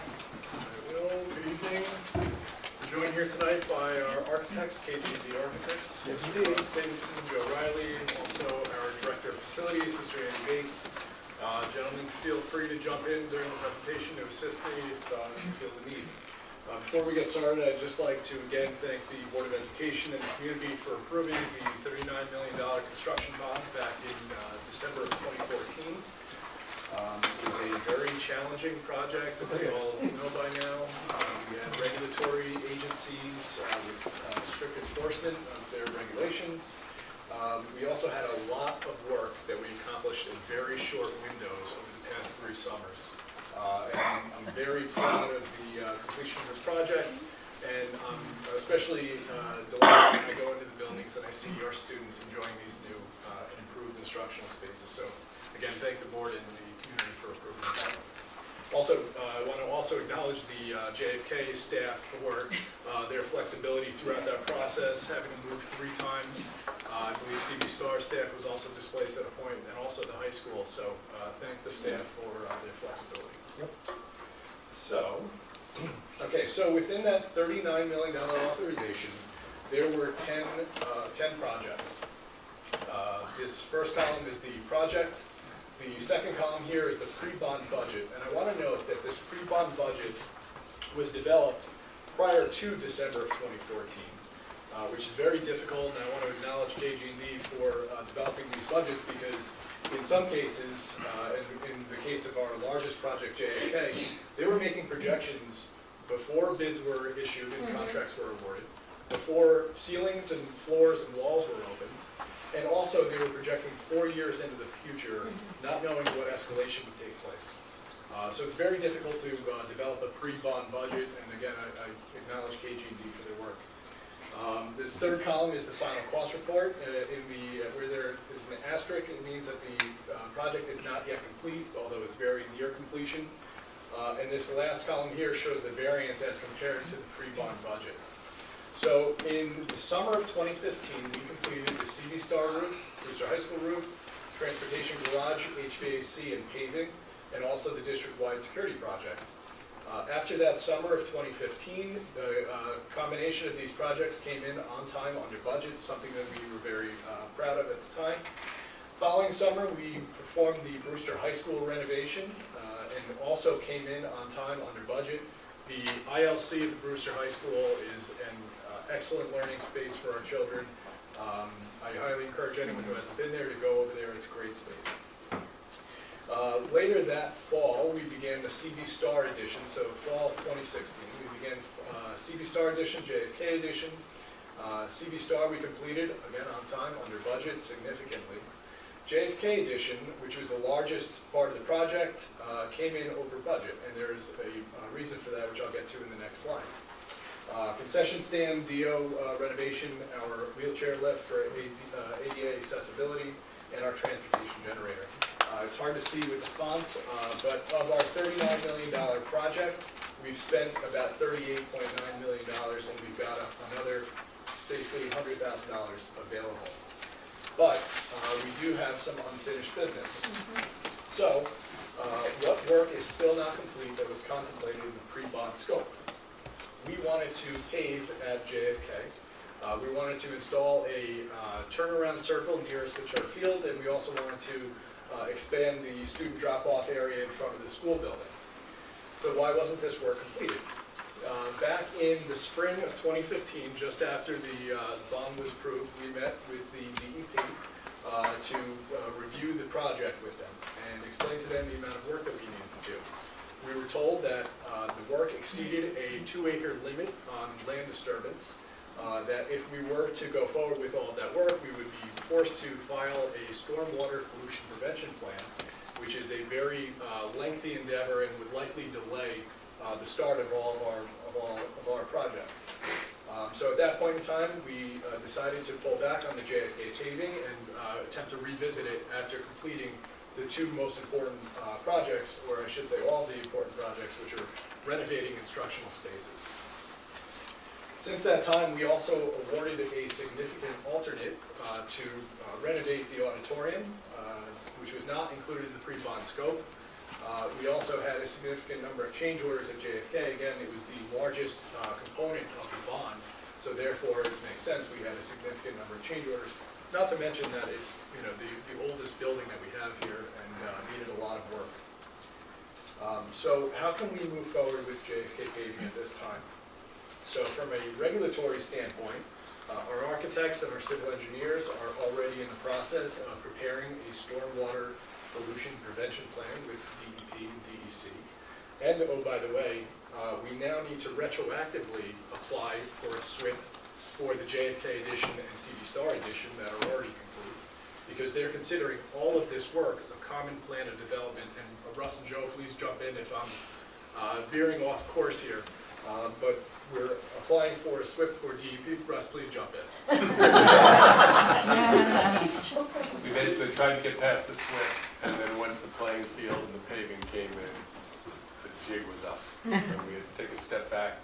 Good evening. We're joined here tonight by our architects, KGB Architects, Yes, Mr. indeed. Ross Davidson, Joe Riley, also our Director of Facilities, Mr. Andy Bates. Gentlemen, feel free to jump in during the presentation to assist me if you feel the need. Before we get started, I'd just like to again thank the Board of Education and the community for approving the $39 million construction bond back in December of 2014. It was a very challenging project, as we all know by now. We had regulatory agencies with strict enforcement of their regulations. We also had a lot of work that we accomplished in very short windows over the past 3 summers. And I'm very proud of the completion of this project, and I'm especially delighted when I go into the buildings and I see our students enjoying these new and improved instructional spaces. So again, thank the board and the community for approving that. Also, I want to also acknowledge the JFK staff for their flexibility throughout that process, having to move 3 times. I believe CB Star staff was also displaced at a point, and also the high school, so thank the staff for their flexibility. So, okay, so within that $39 million authorization, there were 10 projects. This first column is the project. The second column here is the pre-bond budget, and I want to note that this pre-bond budget was developed prior to December of 2014, which is very difficult, and I want to acknowledge KG&D for developing these budgets because in some cases, in the case of our largest project, JFK, they were making projections before bids were issued and contracts were awarded, before ceilings and floors and walls were opened, and also they were projecting 4 years into the future, not knowing what escalation would take place. So it's very difficult to develop a pre-bond budget, and again, I acknowledge KG&D for their work. This third column is the final cost report. Where there is an asterisk, it means that the project is not yet complete, although it's very near completion. And this last column here shows the variance as compared to the pre-bond budget. So in the summer of 2015, we completed the CB Star roof, Brewster High School roof, transportation garage, HVAC and paving, and also the district-wide security project. After that summer of 2015, the combination of these projects came in on time, under budget, something that we were very proud of at the time. Following summer, we performed the Brewster High School renovation and also came in on time, under budget. The ILC at the Brewster High School is an excellent learning space for our children. I highly encourage anyone who hasn't been there to go over there. It's a great space. Later that fall, we began the CB Star edition, so fall of 2016. We began CB Star edition, JFK edition. CB Star we completed, again on time, under budget, significantly. JFK edition, which was the largest part of the project, came in over budget, and there's a reason for that, which I'll get to in the next slide. Concession stand, DO renovation, our wheelchair lift for ADA accessibility, and our transportation generator. It's hard to see with the fonts, but of our $39 million project, we've spent about $38.9 million, and we've got another basically $100,000 available. But we do have some unfinished business. So what work is still not complete that was contemplated in the pre-bond scope? We wanted to pave at JFK. We wanted to install a turnaround circle nearest the Turf Field, and we also wanted to expand the student drop-off area in front of the school building. So why wasn't this work completed? Back in the spring of 2015, just after the bond was approved, we met with the DEP to review the project with them and explain to them the amount of work that we needed to do. We were told that the work exceeded a 2-acre limit on land disturbance, that if we were to go forward with all of that work, we would be forced to file a stormwater pollution prevention plan, which is a very lengthy endeavor and would likely delay the start of all of our projects. So at that point in time, we decided to pull back on the JFK paving and attempt to revisit it after completing the 2 most important projects, or I should say all the important projects, which are renovating instructional spaces. Since that time, we also awarded a significant alternate to renovate the auditorium, which was not included in the pre-bond scope. We also had a significant number of change orders at JFK. Again, it was the largest component of the bond, so therefore it makes sense we had a significant number of change orders. Not to mention that it's the oldest building that we have here and needed a lot of work. So how can we move forward with JFK paving at this time? So from a regulatory standpoint, our architects and our civil engineers are already in the process of preparing a stormwater pollution prevention plan with DEP and DEC. And oh, by the way, we now need to retroactively apply for a SWIP for the JFK edition and CB Star edition that are already complete, because they're considering all of this work a common plan of development. And Russ and Joe, please jump in if I'm veering off course here. But we're applying for a SWIP for DEP. Russ, please jump in. We basically tried to get past the SWIP, and then once the playing field and the paving came in, jig was up, and we had to take a step back.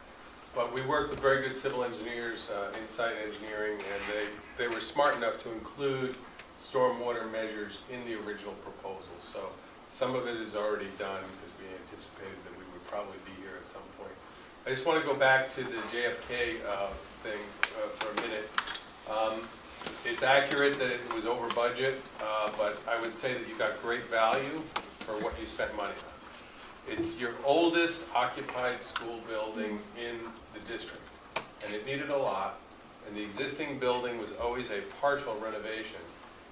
But we worked with very good civil engineers, Insight Engineering, and they were smart enough to include stormwater measures in the original proposal. So some of it is already done because we anticipated that we would probably be here at some point. I just want to go back to the JFK thing for a minute. It's accurate that it was over budget, but I would say that you got great value for what you spent money on. It's your oldest occupied school building in the district, and it needed a lot, and the existing building was always a partial renovation.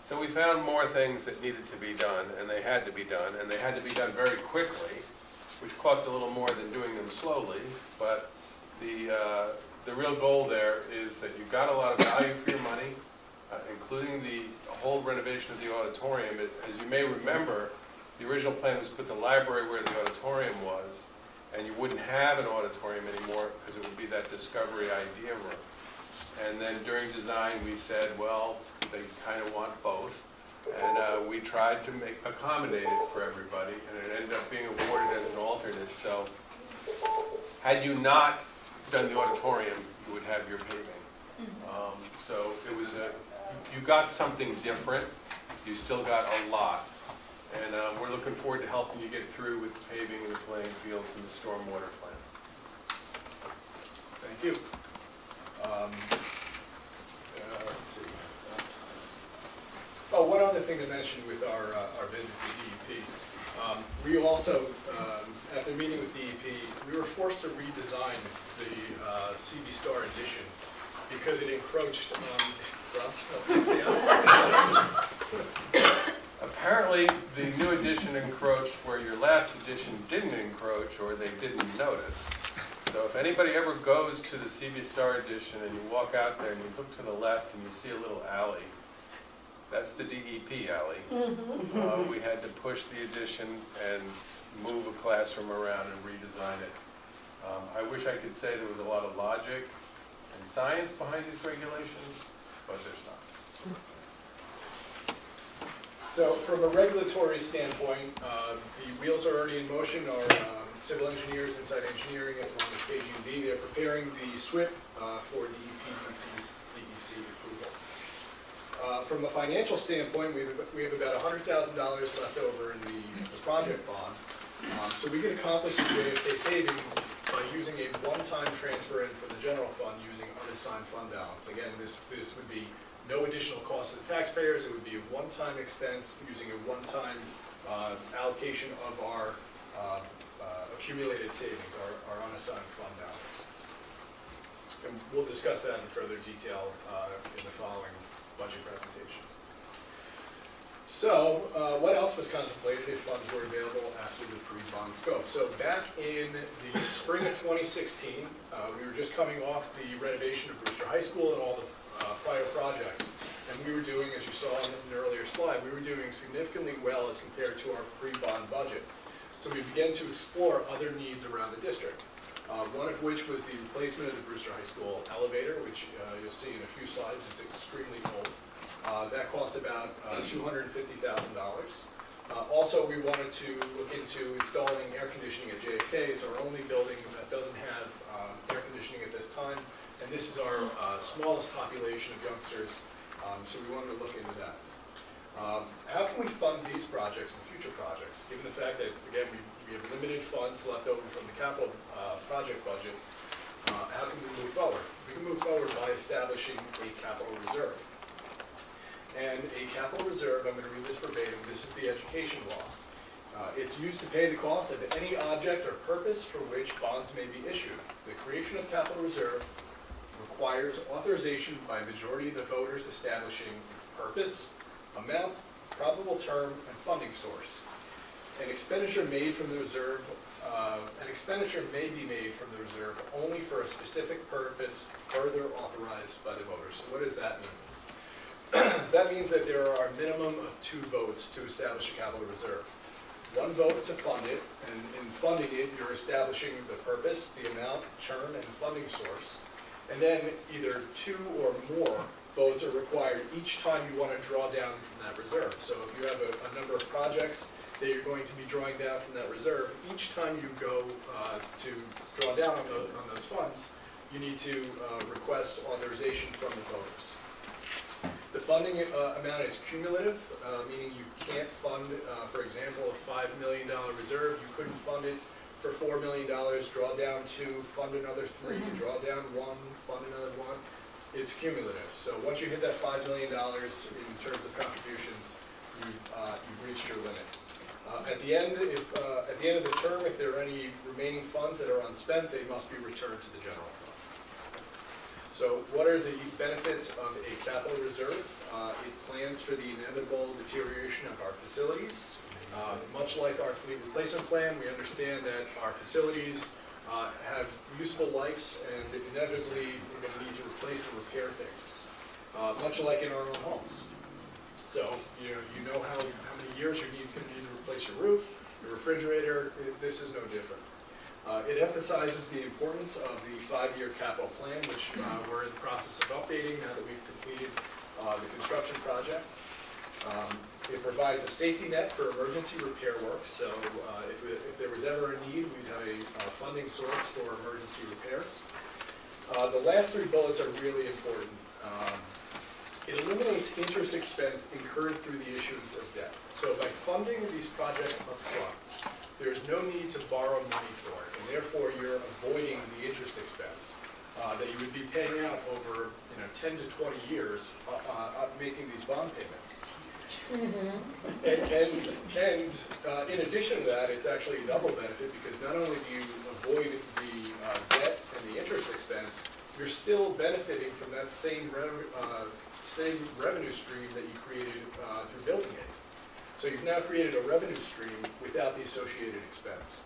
So we found more things that needed to be done, and they had to be done, and they had to be done very quickly, which cost a little more than doing them slowly, but the real goal there is that you got a lot of value for your money, including the whole renovation of the auditorium. As you may remember, the original plan was to put the library where the auditorium was, and you wouldn't have an auditorium anymore because it would be that Discovery Idea Room. And then during design, we said, well, they kind of want both. And we tried to accommodate it for everybody, and it ended up being awarded as an alternate. So had you not done the auditorium, you would have your paving. So it was you got something different. You still got a lot. And we're looking forward to helping you get through with the paving and the playing fields and the stormwater plan. Thank you. Let's see. Oh, one other thing to mention with our visit to DEP. We also, after meeting with DEP, we were forced to redesign the CB Star edition because it encroached on Russ. Apparently, the new edition encroached where your last edition didn't encroach, or they didn't notice. So if anybody ever goes to the CB Star edition and you walk out there and you look to the left and you see a little alley, that's the DEP alley. We had to push the addition and move a classroom around and redesign it. I wish I could say there was a lot of logic and science behind these regulations, but there's not. So from a regulatory standpoint, the wheels are already in motion. Our civil engineers, Insight Engineering, along with KG&B, they're preparing the SWIP for DEP DEC approval. From a financial standpoint, we have about $100,000 left over in the project bond. So we can accomplish the JFK paving by using a one-time transfer in for the general fund using unassigned fund balance. Again, this would be no additional cost to the taxpayers. It would be a one-time expense using a one-time allocation of our accumulated savings, our unassigned fund balance. And we'll discuss that in further detail in the following budget presentations. So, what else was contemplated if funds were available after the pre-bond scope? So back in the spring of 2016, we were just coming off the renovation of Brewster High School and all the prior projects. And we were doing, as you saw in an earlier slide, we were doing significantly well as compared to our pre-bond budget. So we began to explore other needs around the district. One of which was the replacement of the Brewster High School elevator, which you'll see in a few slides is extremely old. That cost about $250,000. Also, we wanted to look into installing air conditioning at JFK. It's our only building that doesn't have air conditioning at this time. And this is our smallest population of youngsters, so we wanted to look into that. How can we fund these projects and future projects, given the fact that, again, we have limited funds left over from the capital project budget? How can we move forward? We can move forward by establishing a capital reserve. And a capital reserve, I'm going to read this verbatim, this is the education law. It's used to pay the cost of any object or purpose for which bonds may be issued. The creation of capital reserve requires authorization by a majority of the voters establishing its purpose, amount, probable term, and funding source. An expenditure made from the reserve, may be made from the reserve only for a specific purpose further authorized by the voters. So what does that mean? That means that there are a minimum of 2 votes to establish a capital reserve. 1 vote to fund it, and in funding it, you're establishing the purpose, the amount, term, and funding source. And then either 2 or more votes are required each time you want to draw down from that reserve. So if you have a number of projects that you're going to be drawing down from that reserve. Each time you go to draw down on those funds, you need to request authorization from the voters. The funding amount is cumulative, meaning you can't fund, for example, a $5 million reserve. You couldn't fund it for $4 million, draw down 2, fund another 3, draw down 1, fund another 1. It's cumulative. So once you hit that $5 million in terms of contributions, you've reached your limit. At the end of the term, if there are any remaining funds that are unspent, they must be returned to the general fund. So what are the benefits of a capital reserve? It plans for the inevitable deterioration of our facilities. Much like our fleet replacement plan, we understand that our facilities have useful lives, and inevitably we're going to need to replace or repair things, much like in our own homes. So you know how many years you're going to need to replace your roof, your refrigerator. This is no different. It emphasizes the importance of the 5-year capital plan, which we're in the process of updating now that we've completed the construction project. It provides a safety net for emergency repair work, so if there was ever a need, we'd have a funding source for emergency repairs. The last 3 bullets are really important. It eliminates interest expense incurred through the issuance of debt. So by funding these projects up front, there's no need to borrow money for it, and therefore you're avoiding the interest expense that you would be paying out over 10 to 20 years making these bond payments. And in addition to that, it's actually a double benefit, because not only do you avoid the debt and the interest expense, you're still benefiting from that same revenue stream that you created through building aid. So you've now created a revenue stream without the associated expense.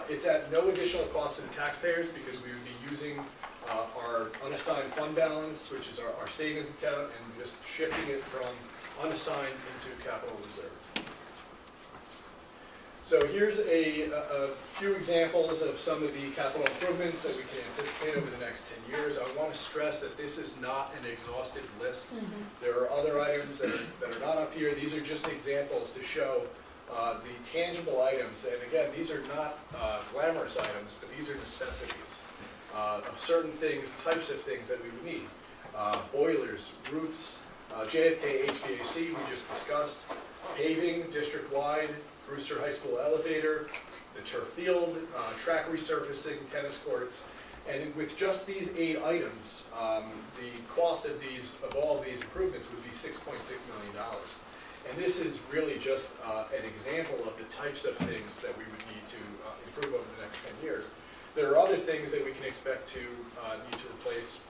It's at no additional cost to the taxpayers, because we would be using our unassigned fund balance, which is our savings account, and just shifting it from unassigned into capital reserve. So here's a few examples of some of the capital improvements that we can anticipate over the next 10 years. I want to stress that this is not an exhaustive list. There are other items that are not up here. These are just examples to show the tangible items. And again, these are not glamorous items, but these are necessities of certain things, types of things that we would need. Boilers, roofs, JFK HVAC we just discussed, paving district-wide, Brewster High School elevator, the turf field, track resurfacing, tennis courts. And with just these 8 items, the cost of all of these improvements would be $6.6 million. And this is really just an example of the types of things that we would need to improve over the next 10 years. There are other things that we can expect to need to replace,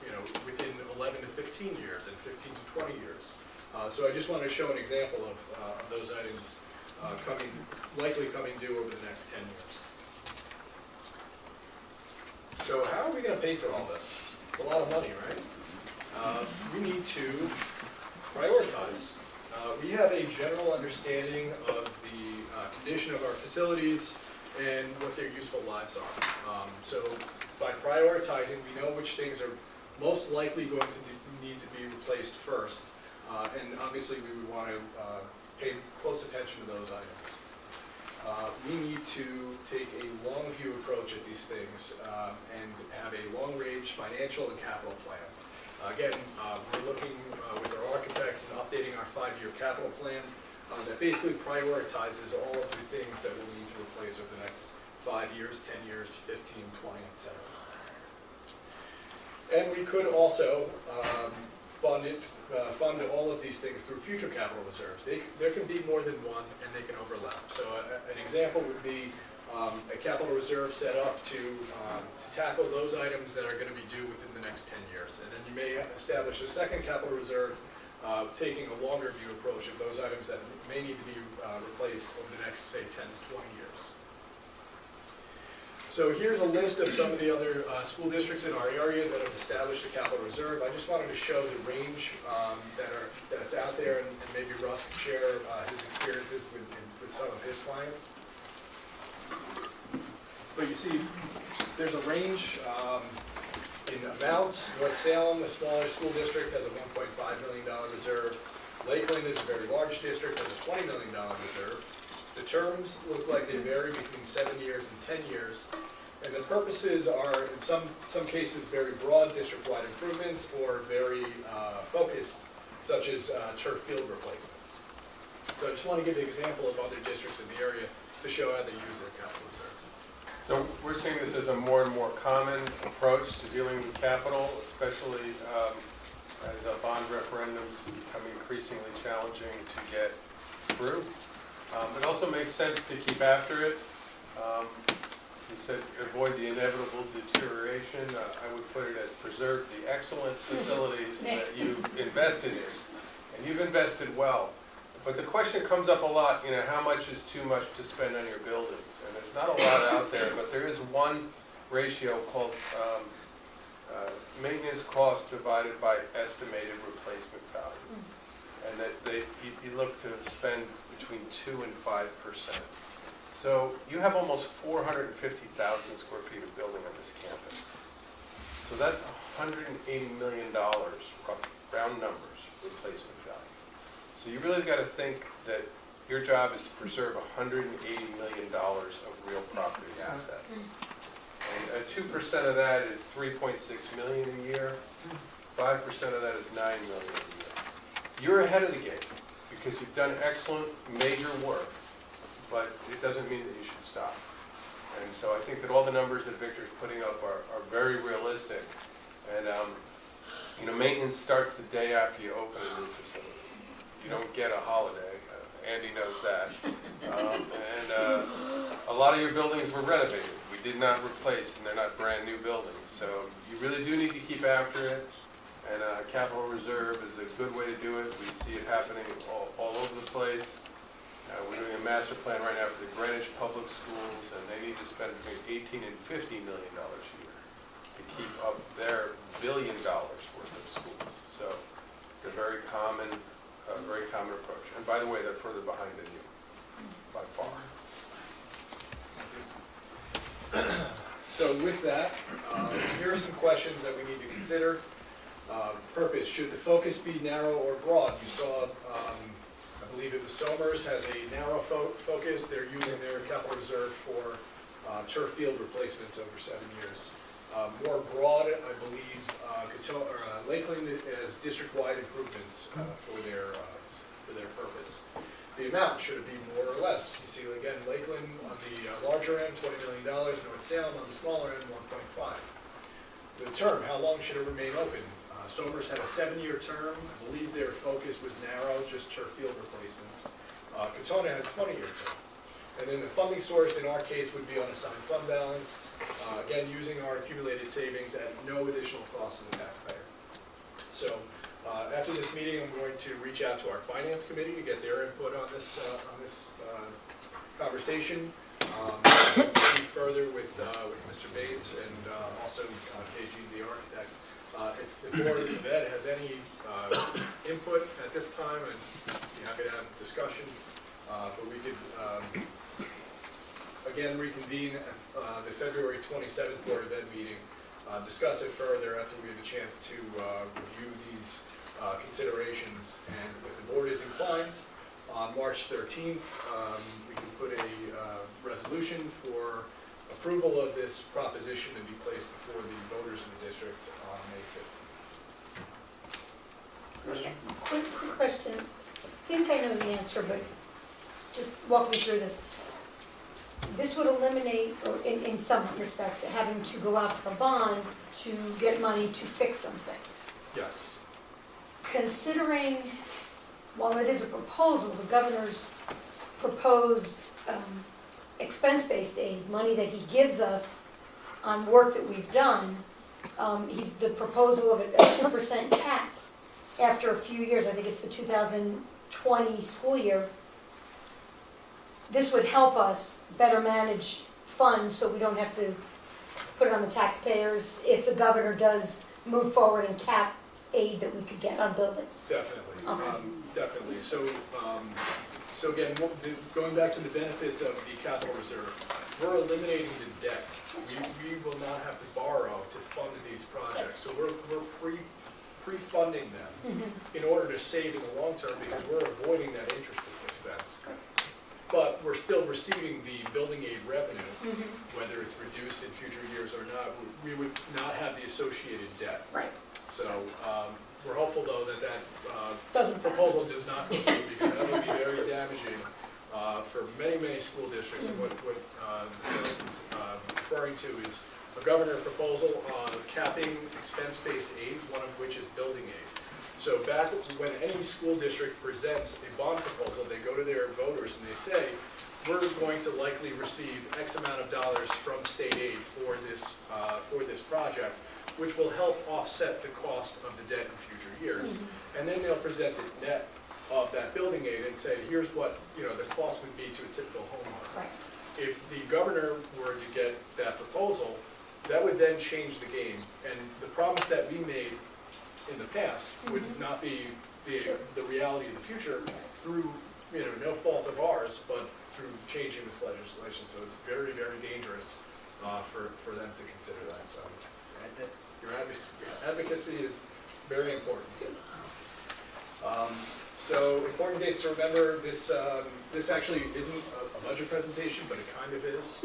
within 11 to 15 years and 15 to 20 years. So I just wanted to show an example of those items likely coming due over the next 10 years. So how are we going to pay for all this? It's a lot of money, right? We need to prioritize. We have a general understanding of the condition of our facilities and what their useful lives are. So by prioritizing, we know which things are most likely going to need to be replaced first. And obviously we would want to pay close attention to those items. We need to take a long view approach at these things and have a long-range financial and capital plan. Again, we're looking with our architects and updating our 5-year capital plan that basically prioritizes all of the things that we'll need to replace over the next 5 years, 10 years, 15, 20, etc. And we could also fund all of these things through future capital reserves. There can be more than one, and they can overlap. So an example would be a capital reserve set up to tackle those items that are going to be due within the next 10 years. And then you may establish a second capital reserve, taking a longer view approach of those items that may need to be replaced over the next, say, 10 to 20 years. So here's a list of some of the other school districts in our area that have established a capital reserve. I just wanted to show the range that's out there, and maybe Russ could share his experiences with some of his clients. But you see, there's a range in amounts. North Salem, a smaller school district, has a $1.5 million reserve. Lakeland is a very large district, has a $20 million reserve. The terms look like they vary between 7 years and 10 years. And the purposes are, in some cases, very broad district-wide improvements or very focused, such as turf field replacements. So I just want to give an example of other districts in the area to show how they use their capital reserves. So we're seeing this as a more and more common approach to dealing with capital, especially as bond referendums become increasingly challenging to get through. It also makes sense to keep after it. You said avoid the inevitable deterioration. I would put it as preserve the excellent facilities that you've invested in. And you've invested well. But the question comes up a lot, how much is too much to spend on your buildings? And there's not a lot out there, but there is one ratio called maintenance cost divided by estimated replacement value. And that you look to spend between 2 and 5%. So you have almost 450,000 square feet of building on this campus. So that's $180 million, round numbers, replacement value. So you really got to think that your job is to preserve $180 million of real property assets. And 2% of that is $3.6 million a year. 5% of that is $9 million a year. You're ahead of the game because you've done excellent major work, but it doesn't mean that you should stop. And so I think that all the numbers that Victor's putting up are very realistic. And maintenance starts the day after you open a new facility. You don't get a holiday. Andy knows that. And a lot of your buildings were renovated. We did not replace, and they're not brand new buildings. So you really do need to keep after it. And capital reserve is a good way to do it. We see it happening all over the place. We're doing a master plan right now for the Greenwich Public Schools, and they need to spend between $18 and $50 million a year to keep up their $1 billion worth of schools. So it's a very common approach. And by the way, they're further behind than you, by far. So with that, here are some questions that we need to consider. Purpose, should the focus be narrow or broad? You saw, I believe it was Somers has a narrow focus. They're using their capital reserve for turf field replacements over 7 years. More broad, I believe, Lakeland as district-wide improvements for their purpose. The amount, should it be more or less? You see, again, Lakeland on the larger end, $20 million. North Salem on the smaller end, 1.5. The term, how long should it remain open? Somers had a 7-year term. I believe their focus was narrow, just turf field replacements. Katona had a 20-year term. And then the funding source in our case would be unassigned fund balance, again, using our accumulated savings at no additional cost to the taxpayer. So after this meeting, I'm going to reach out to our finance committee to get their input on this conversation. Speak further with Mr. Bates and also KG, the architects. If the Board of Ed has any input at this time, I'd be happy to have a discussion. But we could again reconvene at the February 27th Board of Ed meeting, discuss it further after we have a chance to review these considerations. And if the board is inclined, on March 13th, we can put a resolution for approval of this proposition to be placed before the voters in the district on May 15th. Quick question. I think I know the answer, but just walk me through this. This would eliminate, or in some respects, having to go out for a bond to get money to fix some things. Yes. Considering, while it is a proposal, the governor's proposed expense-based aid, money that he gives us on work that we've done, the proposal of a 2% cap after a few years, I think it's the 2020 school year, this would help us better manage funds so we don't have to put it on the taxpayers if the governor does move forward and cap aid that we could get on buildings. Definitely. Okay. Definitely. So again, going back to the benefits of the capital reserve, we're eliminating the debt. We will not have to borrow to fund these projects. So we're pre-funding them in order to save in the long term because we're avoiding that interest expense. but we're still receiving the building aid revenue, whether it's reduced in future years or not. We would not have the associated debt. Right. So we're hopeful, though, that Doesn't proposal does not go through, because that would be very damaging for many, many school districts. And what the citizen's referring to is a governor proposal on capping expense-based aids, one of which is building aid. So back when any school district presents a bond proposal, they go to their voters and they say, we're going to likely receive X amount of dollars from state aid for this project, which will help offset the cost of the debt in future years. And then they'll present a net of that building aid and say, here's what the cost would be to a typical homeowner. Right. If the governor were to get that proposal, that would then change the game. And the promise that we made in the past would not be the reality of the future through no fault of ours, but through changing this legislation. So it's very, very dangerous for them to consider that. So your advocacy is very important. So important dates to remember. This actually isn't a budget presentation, but it kind of is.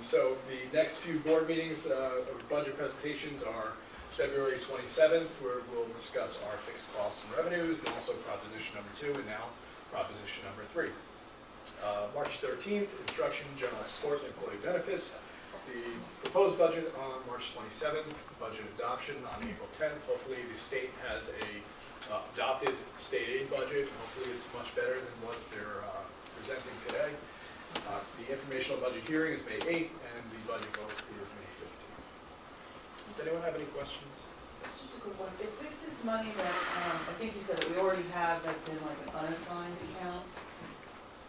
So the next few board meetings or budget presentations are February 27th, where we'll discuss our fixed costs and revenues, and also proposition number 2, and now proposition number 3. March 13th, instruction, general support, and employee benefits. The proposed budget on March 27th, budget adoption on April 10th. Hopefully the state has a adopted state aid budget, and hopefully it's much better than what they're presenting today. The informational budget hearing is May 8th, and the budget vote is May 15th. Does anyone have any questions? This is a good one. If this is money that, I think you said that we already have that's in like an unassigned account,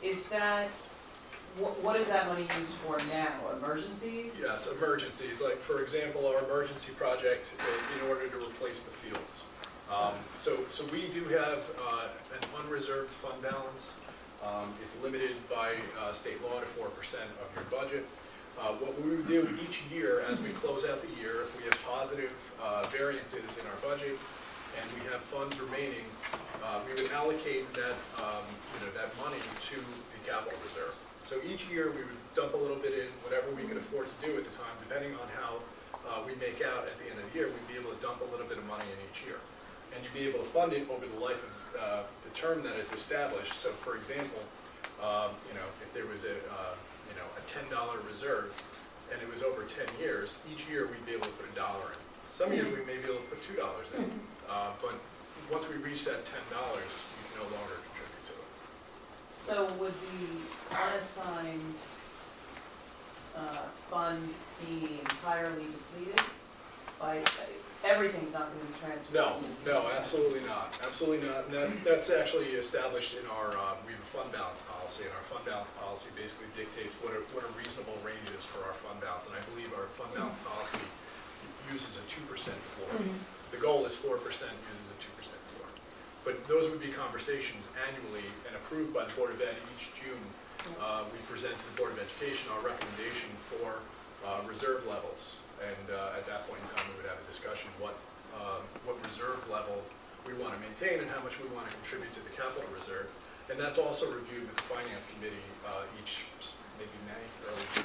is that, what is that money used for now? Emergencies? Yes, emergencies. Like, for example, our emergency project in order to replace the fields. So we do have an unreserved fund balance. It's limited by state law to 4% of your budget. What we would do each year as we close out the year, if we have positive variances in our budget and we have funds remaining, we would allocate that that money to the capital reserve. So each year we would dump a little bit in, whatever we could afford to do at the time, depending on how we make out at the end of the year. We'd be able to dump a little bit of money in each year, and you'd be able to fund it over the life of the term that is established. So, for example, if there was a $10 reserve, and it was over 10 years, each year we'd be able to put $1 in. Some years we may be able to put $2 in, but once we reach that $10, you can no longer contribute to it. So would the unassigned fund be entirely depleted? Everything's not going to be transferred? No, absolutely not. Absolutely not. And that's actually established in our, we have a fund balance policy, and our fund balance policy basically dictates what a reasonable range is for our fund balance. And I believe our fund balance policy uses a 2% floor. The goal is 4%, uses a 2% floor. But those would be conversations annually and approved by the Board of Ed each June. We present to the Board of Education our recommendation for reserve levels. And at that point in time, we would have a discussion what reserve level we want to maintain and how much we want to contribute to the capital reserve. And that's also reviewed with the Finance Committee each, maybe May, early June.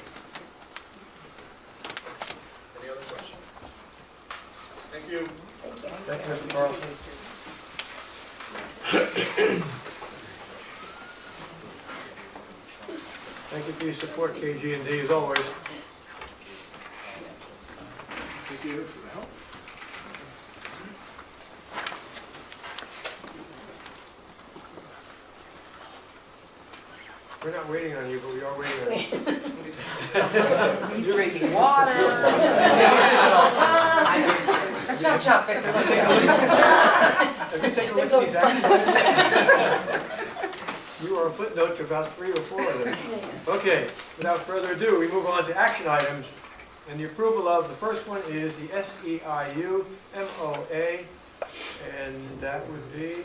Any other questions? Thank you. Thank you, Mr. Carlson. Thank you for your support, KG&D, as always. Thank you for the help. We're not waiting on you, but we are waiting on you. He's drinking water. Chop, chop, Victor. Have you taken a look at these actions? We were a footnote to about 3 or 4 of them. Okay, without further ado, we move on to action items. And the approval of, the first one is the SEIU MOA, and that would be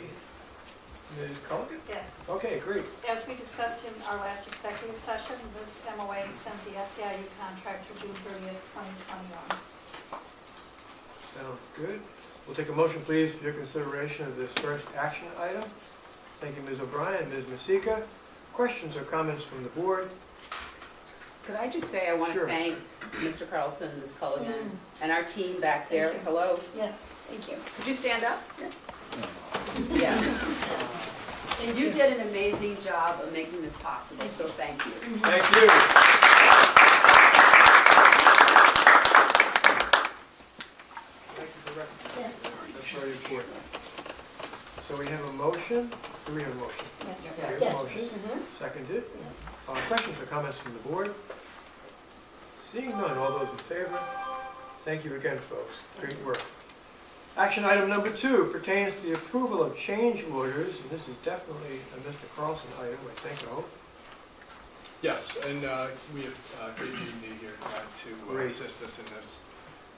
Ms. Culligan? Yes. Okay, great. As we discussed in our last executive session, this MOA extends the SEIU contract through June 30th, 2021. Sounds good. We'll take a motion, please, for your consideration of this first action item. Thank you, Ms. O'Brien. Ms. Masika, Questions or comments from the board? Could I just say, I want to Sure. thank Mr. Carlson, Ms. Culligan, and our team back there. Hello. Yes, thank you. Could you stand up? Yes. And you did an amazing job of making this possible, so thank you. Thank you. Thank you for recognizing. Yes. That's very important. So we have a motion. Do we have a motion? Yes. We have a Yes. motion. Seconded. Yes. Questions or comments from the board? Seeing none, all those in favor? Thank you again, folks. Great work. Action item number 2 pertains to the approval of change orders, and this is definitely a Mr. Carlson item, I think, I hope. Yes, and we have Great Evening here to Great. assist us in this.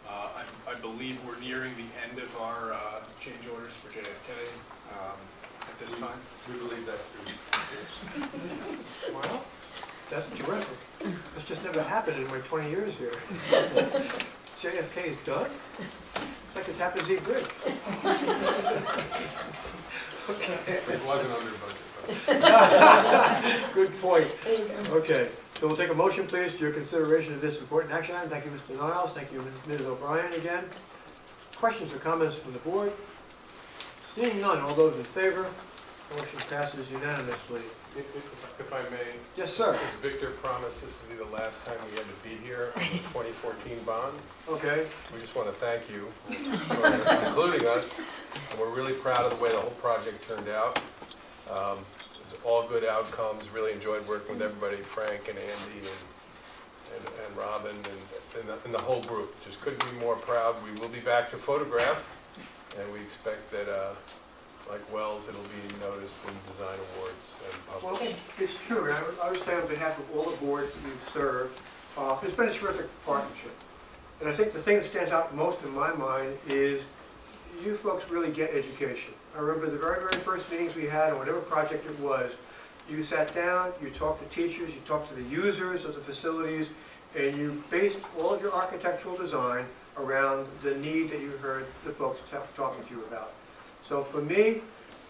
I believe we're nearing the end of our change orders for JFK at this time. We believe that too. Well, that's terrific. This just never happened in my 20 years here. JFK is done? It's like it's Tappan Zee Bridge. Okay. It wasn't under budget, Good point. Okay, so we'll take a motion, please, to your consideration of this important action item. Thank you, Mr. Niles. Thank you, Ms. O'Brien again. Questions or comments from the board? Seeing none, all those in favor? Motion passes unanimously. If I may, Yes, sir. as Victor promised, this would be the last time we had to be here on the 2014 bond. Okay, We just want to thank you for including us, and we're really proud of the way the whole project turned out. It's all good outcomes, really enjoyed working with everybody, Frank and Andy and Robin and the whole group. Just couldn't be more proud. We will be back to photograph, and we expect that, like Wells, it'll be noticed in design awards and well, published. it's true, and I would say on behalf of all the boards that we've served, it's been a terrific partnership. And I think the thing that stands out most in my mind is you folks really get education. I remember the very, very first meetings we had on whatever project it was, you sat down, you talked to teachers, you talked to the users of the facilities, and you based all of your architectural design around the need that you heard the folks talking to you about. So for me,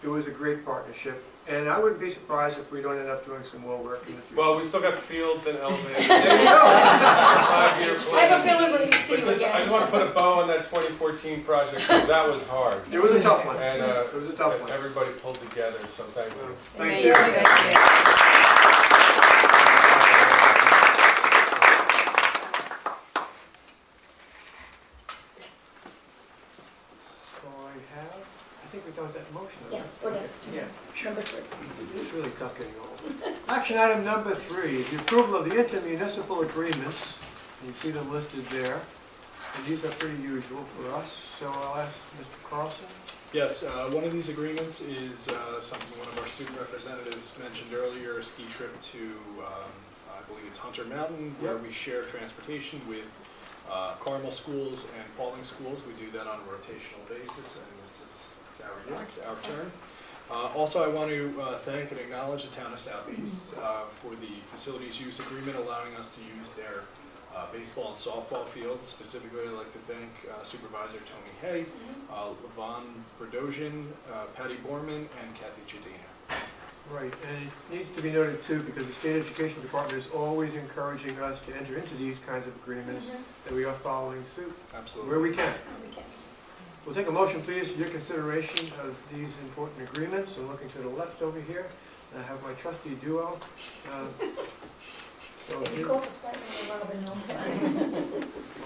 it was a great partnership, and I wouldn't be surprised if we don't end up doing some more work in the future. Well, we still got fields and elevators. There you go. 5-year I plan. have a feeling we're going to see But you just, I again. just want to put a bow on that 2014 project, because that was hard. It was a tough one. And It was a tough one. everybody pulled together, so thank you. Thank you. So I think we've done that motion. Yes, we're done. Yeah. Number 3. It's really tough getting old. Action item number 3, the approval of the intermunicipal agreements. You see them listed there. And these are pretty usual for us, so I'll ask Mr. Carlson. Yes, one of these agreements is something one of our student representatives mentioned earlier, a ski trip to, I believe it's Hunter Mountain, where Yep. we share transportation with Carmel schools and Paulding schools. We do that on a rotational basis, and it's our year, it's our turn. Also, I want to thank and acknowledge the town of Southeast for the facilities use agreement, allowing us to use their baseball and softball fields. Specifically, I'd like to thank Supervisor Tony Hay, Levon Berdosian, Patty Borman, and Kathy Chadina. Right, and it needs to be noted too, because the State Education Department is always encouraging us to enter into these kinds of agreements, that we are following suit Absolutely. where we can. We'll take a motion, please, for your consideration of these important agreements. I'm looking to the left over here. I have my trusty duo. So If you here- call us back, Robin, no.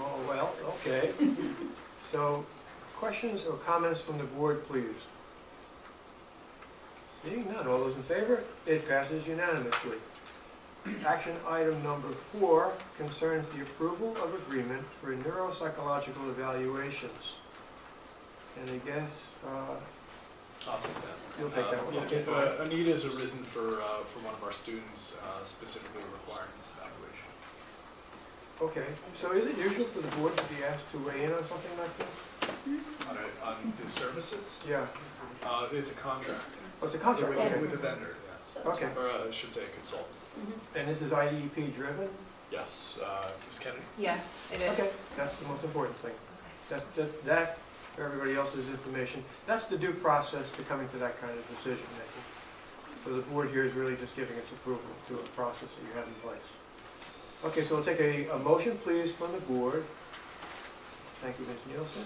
Oh, well, okay. So, questions or comments from the board, please? Seeing none, all those in favor? It passes unanimously. Action item number 4 concerns the approval of agreement for neuropsychological evaluations. And I guess, I'll take that. you'll take that one. Yeah, Okay, go ahead. a need has arisen for one of our students specifically requiring this evaluation. Okay, so is it usual for the board to be asked to weigh in on something like this? On the services, Yeah, it's a contract. oh, it's a contract, With okay. with a vendor, yes. Okay, Or I should say a consultant. and this is IEP driven? Yes, Ms. Kennedy? Yes, it is. Okay, that's the most important thing. That, for everybody else's information, that's the due process to coming to that kind of decision making. So the board here is really just giving its approval to a process that you have in place. Okay, so we'll take a motion, please, from the board. Thank you, Ms. Nielsen.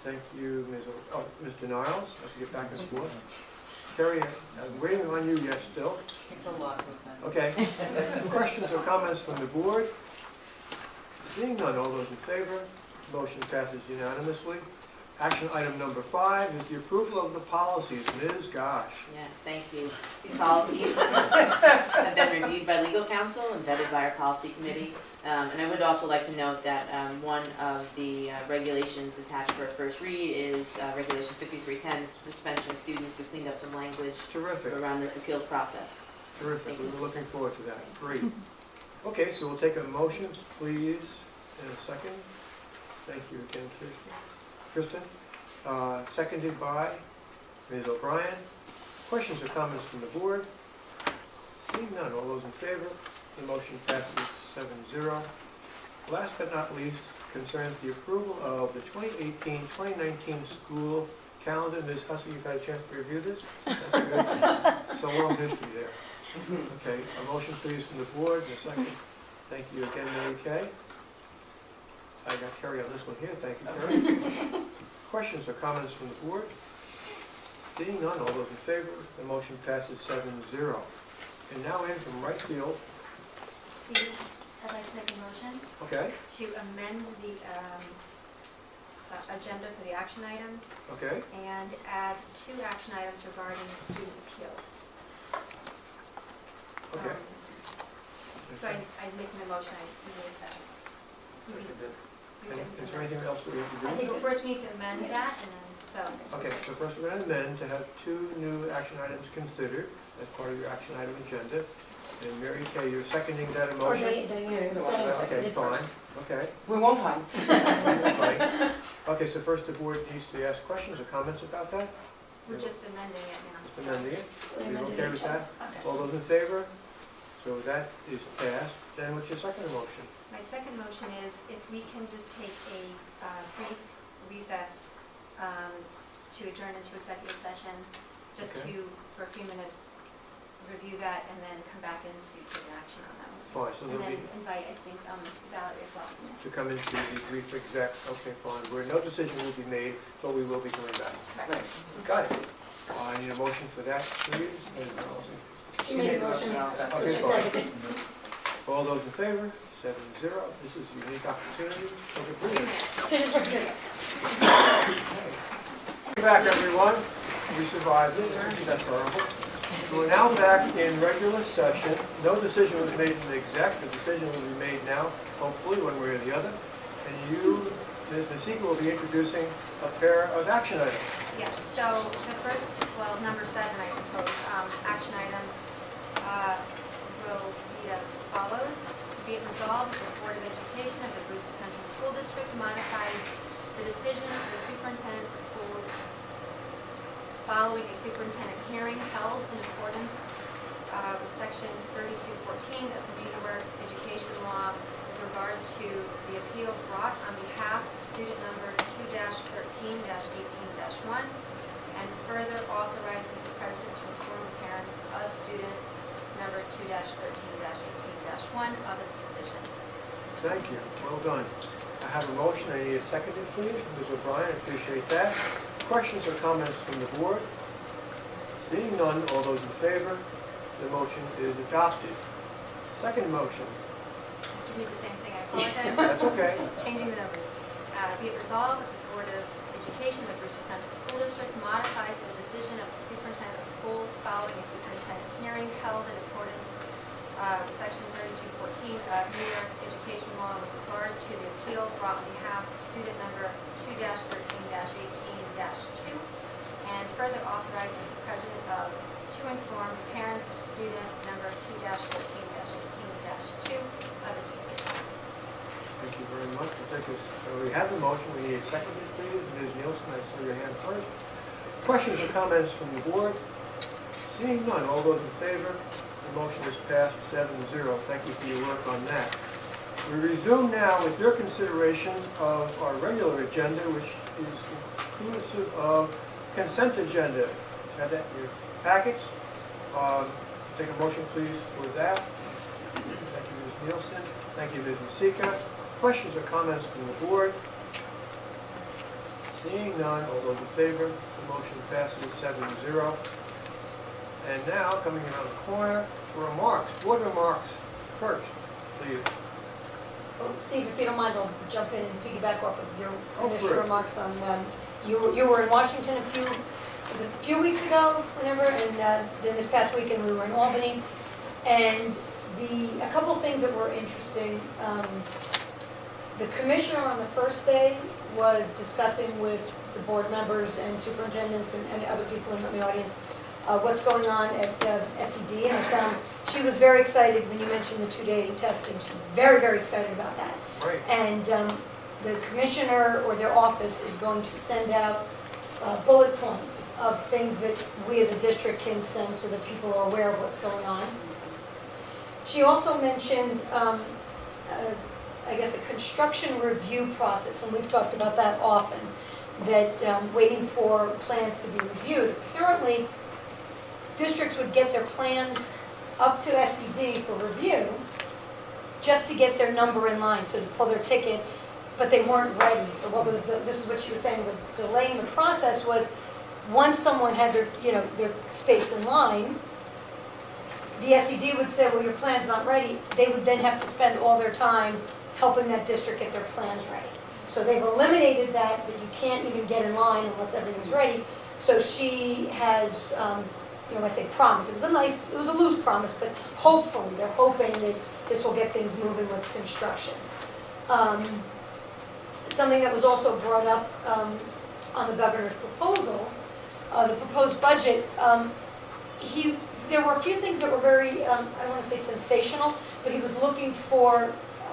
Thank you, Mr. Niles. Let's get back and forth. Terry, I'm waiting on you yet still. Takes a lot with that. Okay. Questions or comments from the board? Seeing none, all those in favor? Motion passes unanimously. Action item number 5 is the approval of the policies. Ms. Gosh. Yes, thank you. These policies have been reviewed by legal counsel and vetted by our policy committee. And I would also like to note that one of the regulations attached for a first read is Regulation 5310, suspension of students. We cleaned up some language Terrific. around the appeals process. Terrific. We were looking forward to that. Great. Okay, so we'll take a motion, please, in a second. Thank you again, Kristen. Seconded by Ms. O'Brien. Questions or comments from the board? Seeing none, all those in favor? The motion passes 7-0. Last but not least, concerns the approval of the 2018-2019 school calendar. Ms. Hussey, you've had a chance to review this? That's good. It's a long history there. Okay, a motion please from the board, and a second. Thank you again, Mary Kay. I got Kerry on this one here, thank you, Kerry. Questions or comments from the board? Seeing none, all those in favor, the motion passes 7-0. And now in from right field, Steve, I'd like to make a motion okay, to amend the agenda for the action items okay, and add 2 action items regarding student appeals. okay. So I'm making the motion, I need a second. And is there anything else that we have to do? I think first we need to amend that, and then, so. Okay, so first we're going to amend to have 2 new action items considered as part of your action item agenda. And Mary Kay, you're seconding that Or motion? Okay, fine, okay. We won't find. Fine. Okay, so first the board needs to ask questions or comments about that? We're just amending it now. Just amending it? Are you amending okay it. with that? Okay. All those in favor? So that is passed. Then what's your second motion? My second motion is if we can just take a brief recess to adjourn into executive session, just Okay. to, for a few minutes, review that and then come back in to take an action on that one. Fine, so And there'll then be, invite, I think, Valerie as well. to come into the brief exec, okay, fine, where no decision will be made, but we will be coming back. Correct. Got it. I need a motion for that, please. Ms. Allison. She made a motion, Okay, so she fine. seconded. All those in favor? 7-0. This is a unique opportunity. Okay, brilliant. So just for here. Welcome back, everyone. We survived this. That's horrible. So we're now back in regular session. No decision was made in the exec. The decision will be made now, hopefully, one way or the other. And you, Ms. Nasika, will be introducing a pair of action items. Yes, so the first, well, number 7, I suppose, action item will read as follows. Be it resolved that the Board of Education of the Brewster Central School District modifies the decision of the superintendent of schools following a superintendent hearing held in accordance with section 3214 of the Newark Education Law with regard to the appeal brought on behalf of student number 2-13-18-1, and further authorizes the president to inform the parents of student number 2-13-18-1 of its decision. Thank you. Well done. I have a motion. I need a seconder, please. Ms. O'Brien, I appreciate that. Questions or comments from the board? Seeing none, all those in favor, the motion is adopted. Second motion. You need the same thing, I apologize. That's okay. Changing the numbers. Be it resolved that the Board of Education of the Brewster Central School District modifies the decision of the superintendent of schools following a superintendent hearing held in accordance with section 3214 of New York Education Law with regard to the appeal brought on behalf of student number 2-13-18-2, and further authorizes the president to inform the parents of student number 2-14-18-2 of its decision. Thank you very much. So we have the motion. We need a seconder, please. Ms. Nielsen, I saw your hand first. Questions or comments from the board? Seeing none, all those in favor? The motion is passed 7-0. Thank you for your work on that. We resume now with your consideration of our regular agenda, which is inclusive of consent agenda. Have that in your packets. Take a motion, please, for that. Thank you, Ms. Nielsen. Thank you, Ms. Masika. Questions or comments from the board? Seeing none, all those in favor, the motion passes 7-0. And now, coming around the corner, for remarks, board remarks first, please. Well, Steve, if you don't mind, I'll jump in and piggyback off of your Go for initial it. remarks on, you were in Washington was it a few weeks ago, whenever, and then this past weekend we were in Albany. And a couple things that were interesting, the commissioner on the first day was discussing with the board members and superintendents and other people in the audience what's going on at SED, and I found she was very excited when you mentioned the 2-day testing. She's very, very excited about that. Right. And the commissioner or their office is going to send out bullet points of things that we as a district can send so that people are aware of what's going on. She also mentioned, I guess, a construction review process, and we've talked about that often, that waiting for plans to be reviewed. Apparently, districts would get their plans up to SED for review just to get their number in line, so to pull their ticket, but they weren't ready. So this is what she was saying was delaying the process was once someone had their space in line, the SED would say, well, your plan's not ready. They would then have to spend all their time helping that district get their plans ready. So they've eliminated that you can't even get in line unless everything's ready. So she has, I say promise, it was a loose promise, but hopefully, they're hoping that this will get things moving with construction. Something that was also brought up on the governor's proposal, the proposed budget, there were a few things that were very, I don't want to say sensational, but he was looking for,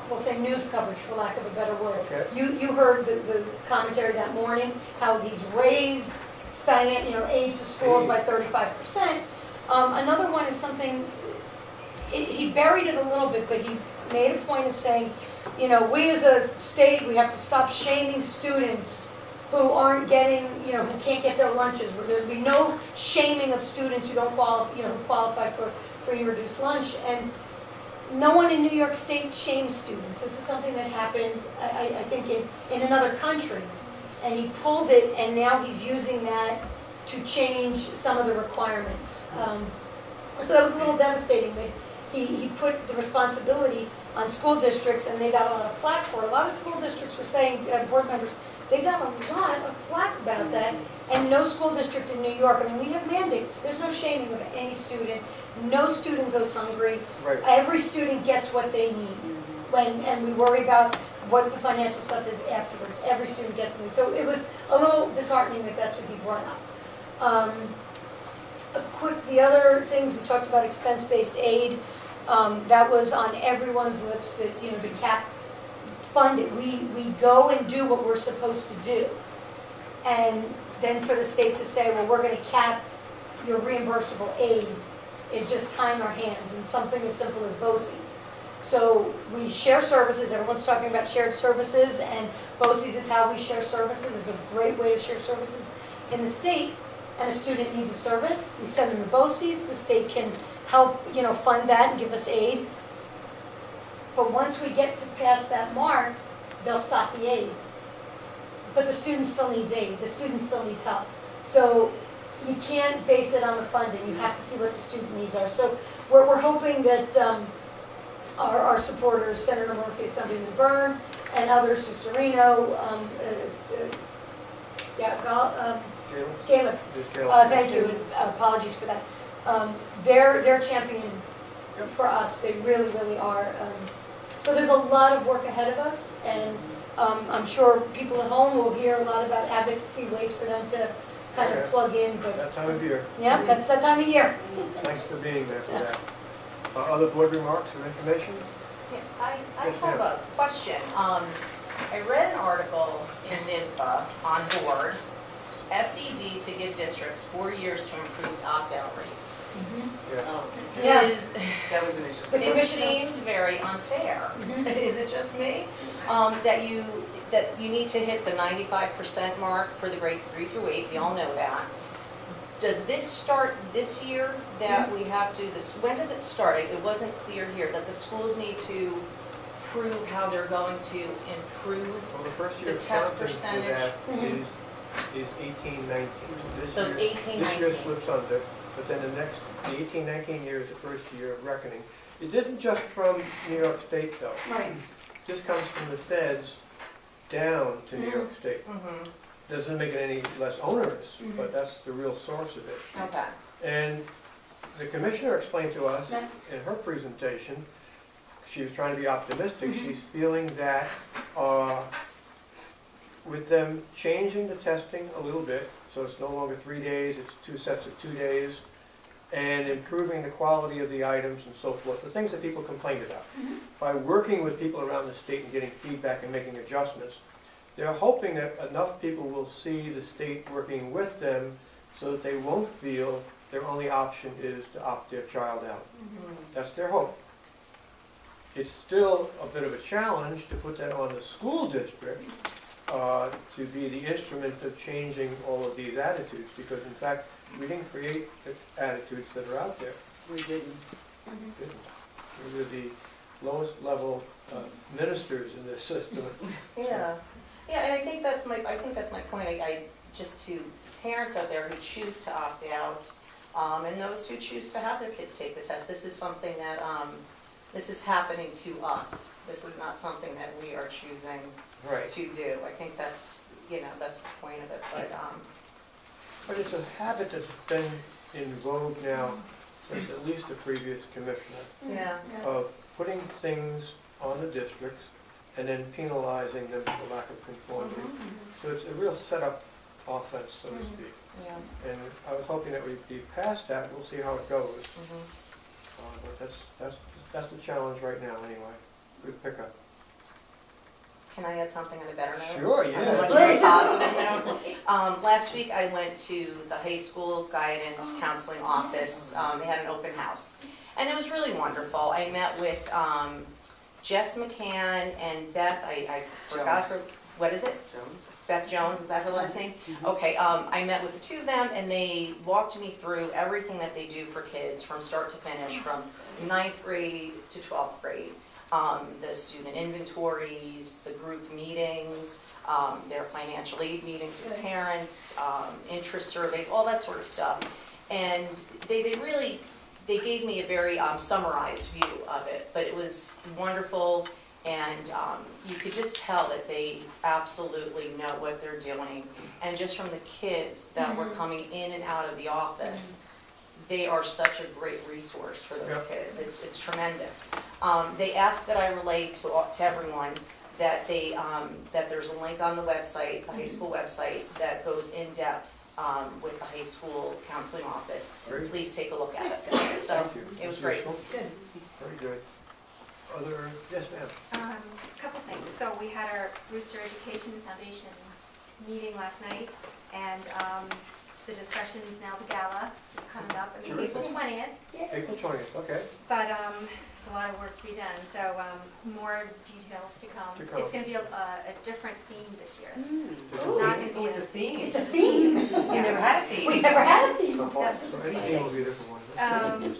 we'll say news coverage, for lack of a better word. Okay. You heard the commentary that morning, how he's raised aid to schools by 35%. Another one is something, he buried it a little bit, but he made a point of saying, we as a state, we have to stop shaming students who aren't getting, who can't get their lunches. There'll be no shaming of students who don't qualify for free reduced lunch. And no one in New York State shames students. This is something that happened, I think, in another country. And he pulled it, and now he's using that to change some of the requirements. So that was a little devastating. But he put the responsibility on school districts, and they got a lot of flack for it. A lot of school districts were saying, board members, they got a lot of flack about that, and no school district in New York. I mean, we have mandates. There's no shaming of any student. No student goes hungry. Right. Every student gets what they need. And we worry about what the financial stuff is afterwards. Every student gets something. So it was a little disheartening that that's what he brought up. The other things, we talked about expense-based aid. That was on everyone's lips that, the cap funded. We go and do what we're supposed to do. And then for the state to say, well, we're going to cap your reimbursable aid is just tying our hands in something as simple as BOCES. So we share services. Everyone's talking about shared services, and BOCES is how we share services. It's a great way to share services in the state. And a student needs a service, we send them to BOCES. The state can help, fund that and give us aid. But once we get to past that mark, they'll stop the aid. But the student still needs aid. The student still needs help. So you can't base it on the funding. You have to see what the student needs are. So we're hoping that our supporters, Senator Murphy, Assemblyman Byrne, and others, Sue Serino, Caleb. Thank you. Apologies for that. They're championing for us. They really, really are. So there's a lot of work ahead of us, and I'm sure people at home will hear a lot about advocacy, ways for them to kind of plug in. But That time of year. yeah, that's that time of year. Thanks for being there for that. Other board remarks or information? Yeah, I Yes, have ma'am. a question. I read an article in NYSBA on board, SED to give districts 4 years to improve opt-out rates. Yeah. Yeah. That was an interesting. It seems very unfair. Is it just me? That you need to hit the 95% mark for the grades 3 through 8, we all know that. Does this start this year that we have to, when does it start? It wasn't clear here, that the schools need to prove how they're going to improve. Well, the first year The test counting for percentage. that Mhm. is 18-19. This So it's year- 18-19. This year slips under, but then the 18-19 year is the first year of reckoning. It isn't just from New York State though. Right. This comes from the feds down to New York State. Mhm. Doesn't make it any less onerous, Mhm. but that's the real source of it. Okay. And the commissioner explained to us Yeah. in her presentation, she was trying to be optimistic, Mhm. she's feeling that with them changing the testing a little bit, so it's no longer 3 days, it's 2 sets of 2 days, and improving the quality of the items and so forth, the things that people complained about. Mhm. By working with people around the state and getting feedback and making adjustments, they're hoping that enough people will see the state working with them so that they won't feel their only option is to opt their child out. That's their hope. It's still a bit of a challenge to put that on the school district to be the instrument of changing all of these attitudes, because in fact, we didn't create the attitudes that are out there. We didn't. We were the lowest level ministers in this system. Yeah, yeah, and I think that's my point. I just to parents out there who choose to opt out, and those who choose to have their kids take the test. This is something that this is happening to us. This is not something that we are choosing Right. to do. I think that's that's the point of it. But it's a habit that's been in vogue now since at least the previous commissioner, Yeah. of putting things on the districts and then penalizing them for lack of conformity. So it's a real setup offense, so to speak. Yeah. And I was hoping that we'd be past that, we'll see how it goes. Mhm. But that's the challenge right now anyway. Good pickup. Can I add something on a better note? Sure, On a yeah. much more positive note. Last week I went to the high school guidance counseling office. They had an open house. And it was really wonderful. I met with Jess McCann and Beth, I forgot her, what is it? Jones? Beth Jones, is that her last name? Okay, I met with the two of them and they walked me through everything that they do for kids from start to finish, from 9th grade to 12th grade. The student inventories, the group meetings, their financial aid meetings with parents, interest surveys, all that sort of stuff. And they gave me a very summarized view of it, but it was wonderful, and you could just tell that they absolutely know what they're doing. And just from the kids that were coming in and out of the office, they are such a great resource for those kids. It's tremendous. They asked that I relay to everyone that that there's a link on the website, the high school website, that goes in depth with the high school counseling office. Great. Please take a look at it. So Thank you. it was great. Good. Very good. Yes, ma'am. Couple things. So we had our Brewster Education Foundation meeting last night, and the discussion is now the gala. It's coming up, I mean, April 20th, April 20th, okay. but there's a lot of work to be done, so more details to come. To come. It's going to be a different theme this year. So It's it's not going to be It's a theme. It's a theme. We never had a theme. We never had a theme before. That's So any team will be a different one.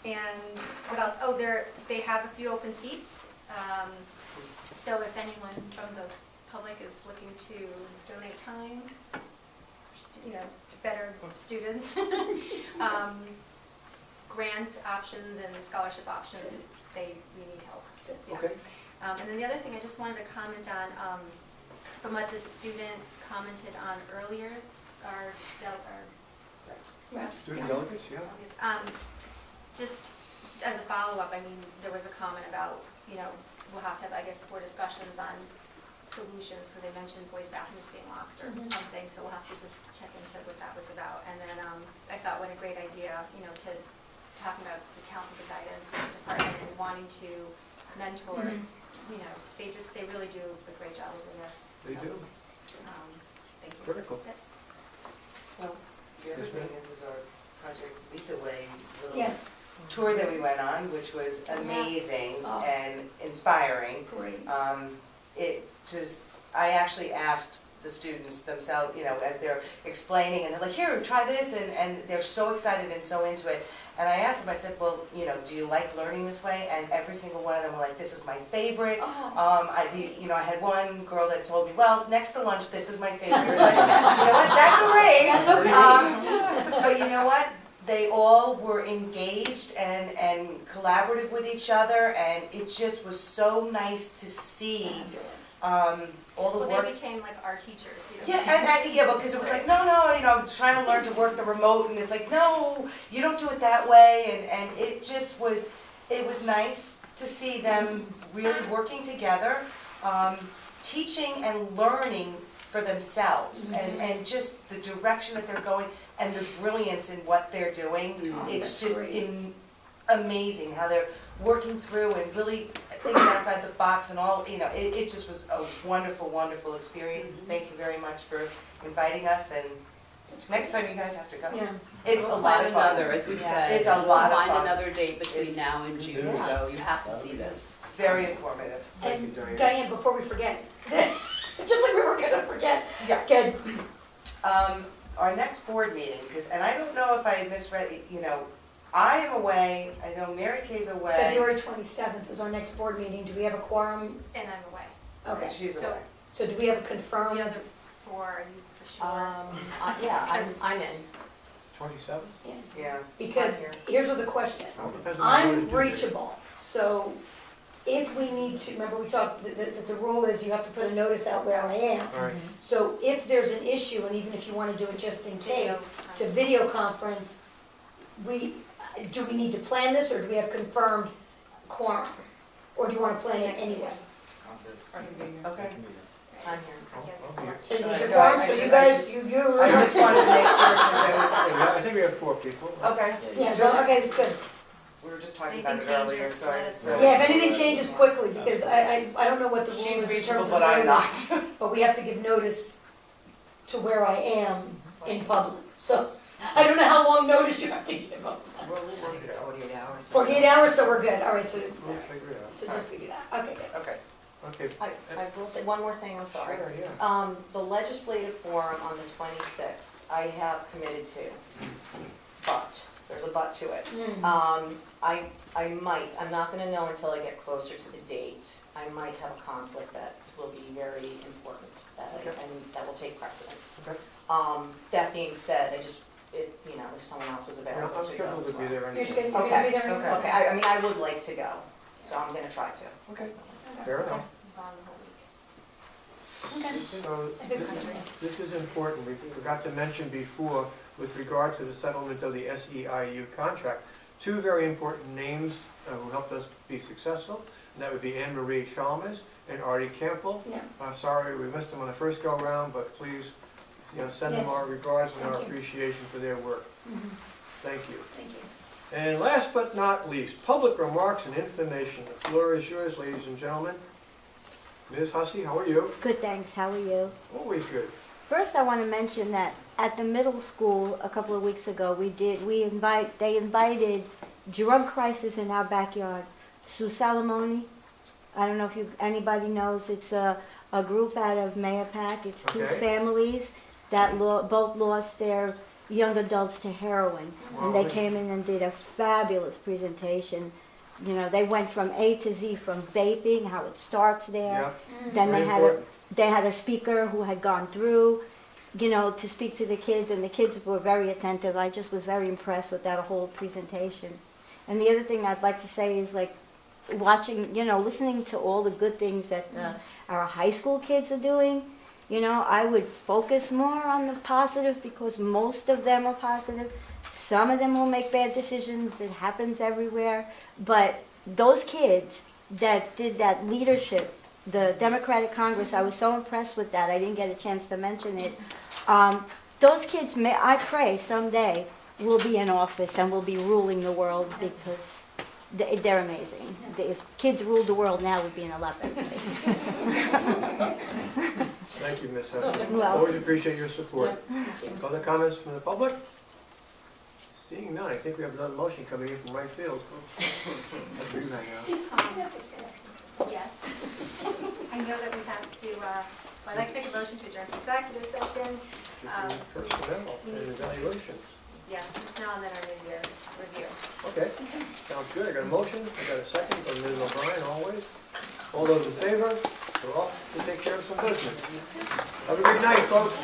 And what else? Oh, they have a few open seats. So if anyone from the public is looking to donate time, to better students, grant options and scholarship options, we need help. Yeah. Okay. And then the other thing I just wanted to comment on, from what the students commented on earlier, our reps. Student delegates, yeah. Just as a follow-up, I mean, there was a comment about, we'll have to have, I guess, more discussions on solutions, so they mentioned boys' bathrooms being locked or something, so we'll have to just check into what that was about. And then I thought what a great idea, to talking about the guidance department and wanting to mentor, they really do a great job over there. They So, do. Thank you. Critical. Well, the other Yes, thing ma'am. is our Project Lead the Way little Yes, tour that we went on, which was amazing Oh. and inspiring. great. I actually asked the students themselves, you know, as they're explaining, and they're like, here, try this, and they're so excited and so into it. And I asked them, I said, well, you know, do you like learning this way? And every single one of them were like, this is my favorite. I had one girl that told me, well, next to lunch, this is my favorite. But, you know what, that's great. That's okay. But you know what? They all were engaged and collaborative with each other, and it just was so nice to see all the work. Well, they became like our teachers, you know? Yeah, because it was like, no, you know, trying to learn to work the remote, and it's like, no, you don't do it that way, and it just was, it was nice to see them really working together, teaching and learning for themselves, and just the direction that they're going, and the brilliance in what they're doing. It's just amazing how they're working through and really thinking outside the box and all, you know, it just was a wonderful, wonderful experience. Thank you very much for inviting us, and next time you guys have to come. Yeah. It's a lot of fun. Another, as we said. It's a lot of Find fun. another date between It's- now and June to go. You have to see this. Very informative. And Diane, before we forget, just like we were gonna forget. Yeah. Good. Our next board meeting, and I don't know if I misread, you know, I am away, I know Mary Kay's away. February 27th is our next board meeting. Do we have a quorum? And I'm away. Okay. She's So- away. So do we have a confirmed? The other four, are you for sure? Yeah, I'm in. 27? Yeah. Because I'm here. here's what the question. Well, depends on what I'm it is. reachable, so if we need to, remember we talked, that the rule is you have to put a notice out where I am. All right. So if there's an issue, and even if you want to do it just in Video case, to video conference, do we need to plan this, or do we have confirmed quorum? Or do you want to plan it anyway? Okay. I'm here. I'll be here. So there's your No, quorum, I so ju- you I guys, just- you're. I just wanted to make sure, because I think we have 4 people. okay, Yeah, so, okay, it's good. we were just talking Anything about it earlier, changes, so I let us just. know. Yeah, if anything changes quickly, because I don't know what the rule She's is in reachable, terms of but I'm notice, not. but we have to give notice to where I am in public. So I don't know how long notice you have to give up. Well, we'll work it out. 48 hours. 48 hours, so we're good. All right, so We'll figure it out. so just figure that. Okay, good. Okay. Okay. I will say one more thing, I'm sorry. Sure, yeah. The legislative forum on the 26th, I have committed to, but, there's a but to it. I might, I'm not gonna know until I get closer to the date. I might have a conflict that will be very important, and that will take precedence. Okay. That being said, if someone else was Yeah, available I'm to go scheduled as to be well. there You're anyway. gonna be there? Okay. Okay, I mean, I would like to go, so I'm gonna try to. Okay, fair enough. Okay. So I think that's right. this is important. We forgot to mention before with regard to the settlement of the SEIU contract. 2 very important names who helped us be successful, and that would be Anne Marie Chalmers and Artie Campbell. Yeah. Sorry we missed them on the first go-around, but please, send them Yes. our regards and our Thank you. appreciation for their work. Mhm. Thank you. Thank you. And last but not least, public remarks and information. The floor is yours, ladies and gentlemen. Ms. Hussey, how are you? Good, thanks. How are you? Always good. First, I want to mention that at the middle school a couple of weeks ago, they invited Drug Crisis in Our Backyard. Sue Salamoni. I don't know if anybody knows. It's a group out of Mayapack. It's 2 Okay. families that both lost their young adults to heroin, and they came in and did a fabulous presentation. They went from A to Z, from vaping, how it starts there. Yeah. Then Very they had a speaker who had gone through, to speak to the kids, and the kids were very attentive. I just was very impressed with that whole presentation. And the other thing I'd like to say is, like, watching, listening to all the good things that our high school kids are doing. I would focus more on the positive, because most of them are positive. Some of them will make bad decisions. It happens everywhere. But those kids that did that leadership, the Democratic Congress, I was so impressed with that. I didn't get a chance to mention it. Those kids, I pray someday, will be in office and will be ruling the world, because they're amazing. If kids ruled the world now, we'd be in a lot better place. Thank you, Ms. Hussey. Well- Always appreciate your support. Other comments from the public? Seeing none, I think we have another motion coming in from right field. That's where you hang out. Yes. I know that we have I'd like to make a motion to adjourn to executive session. Personnel and evaluations. Yes, personnel and then our New Year review. Okay, sounds good. I got a motion, I got a second from Ms. O'Brien, always. All those in favor, we're off to take care of some business. Have a great night, folks.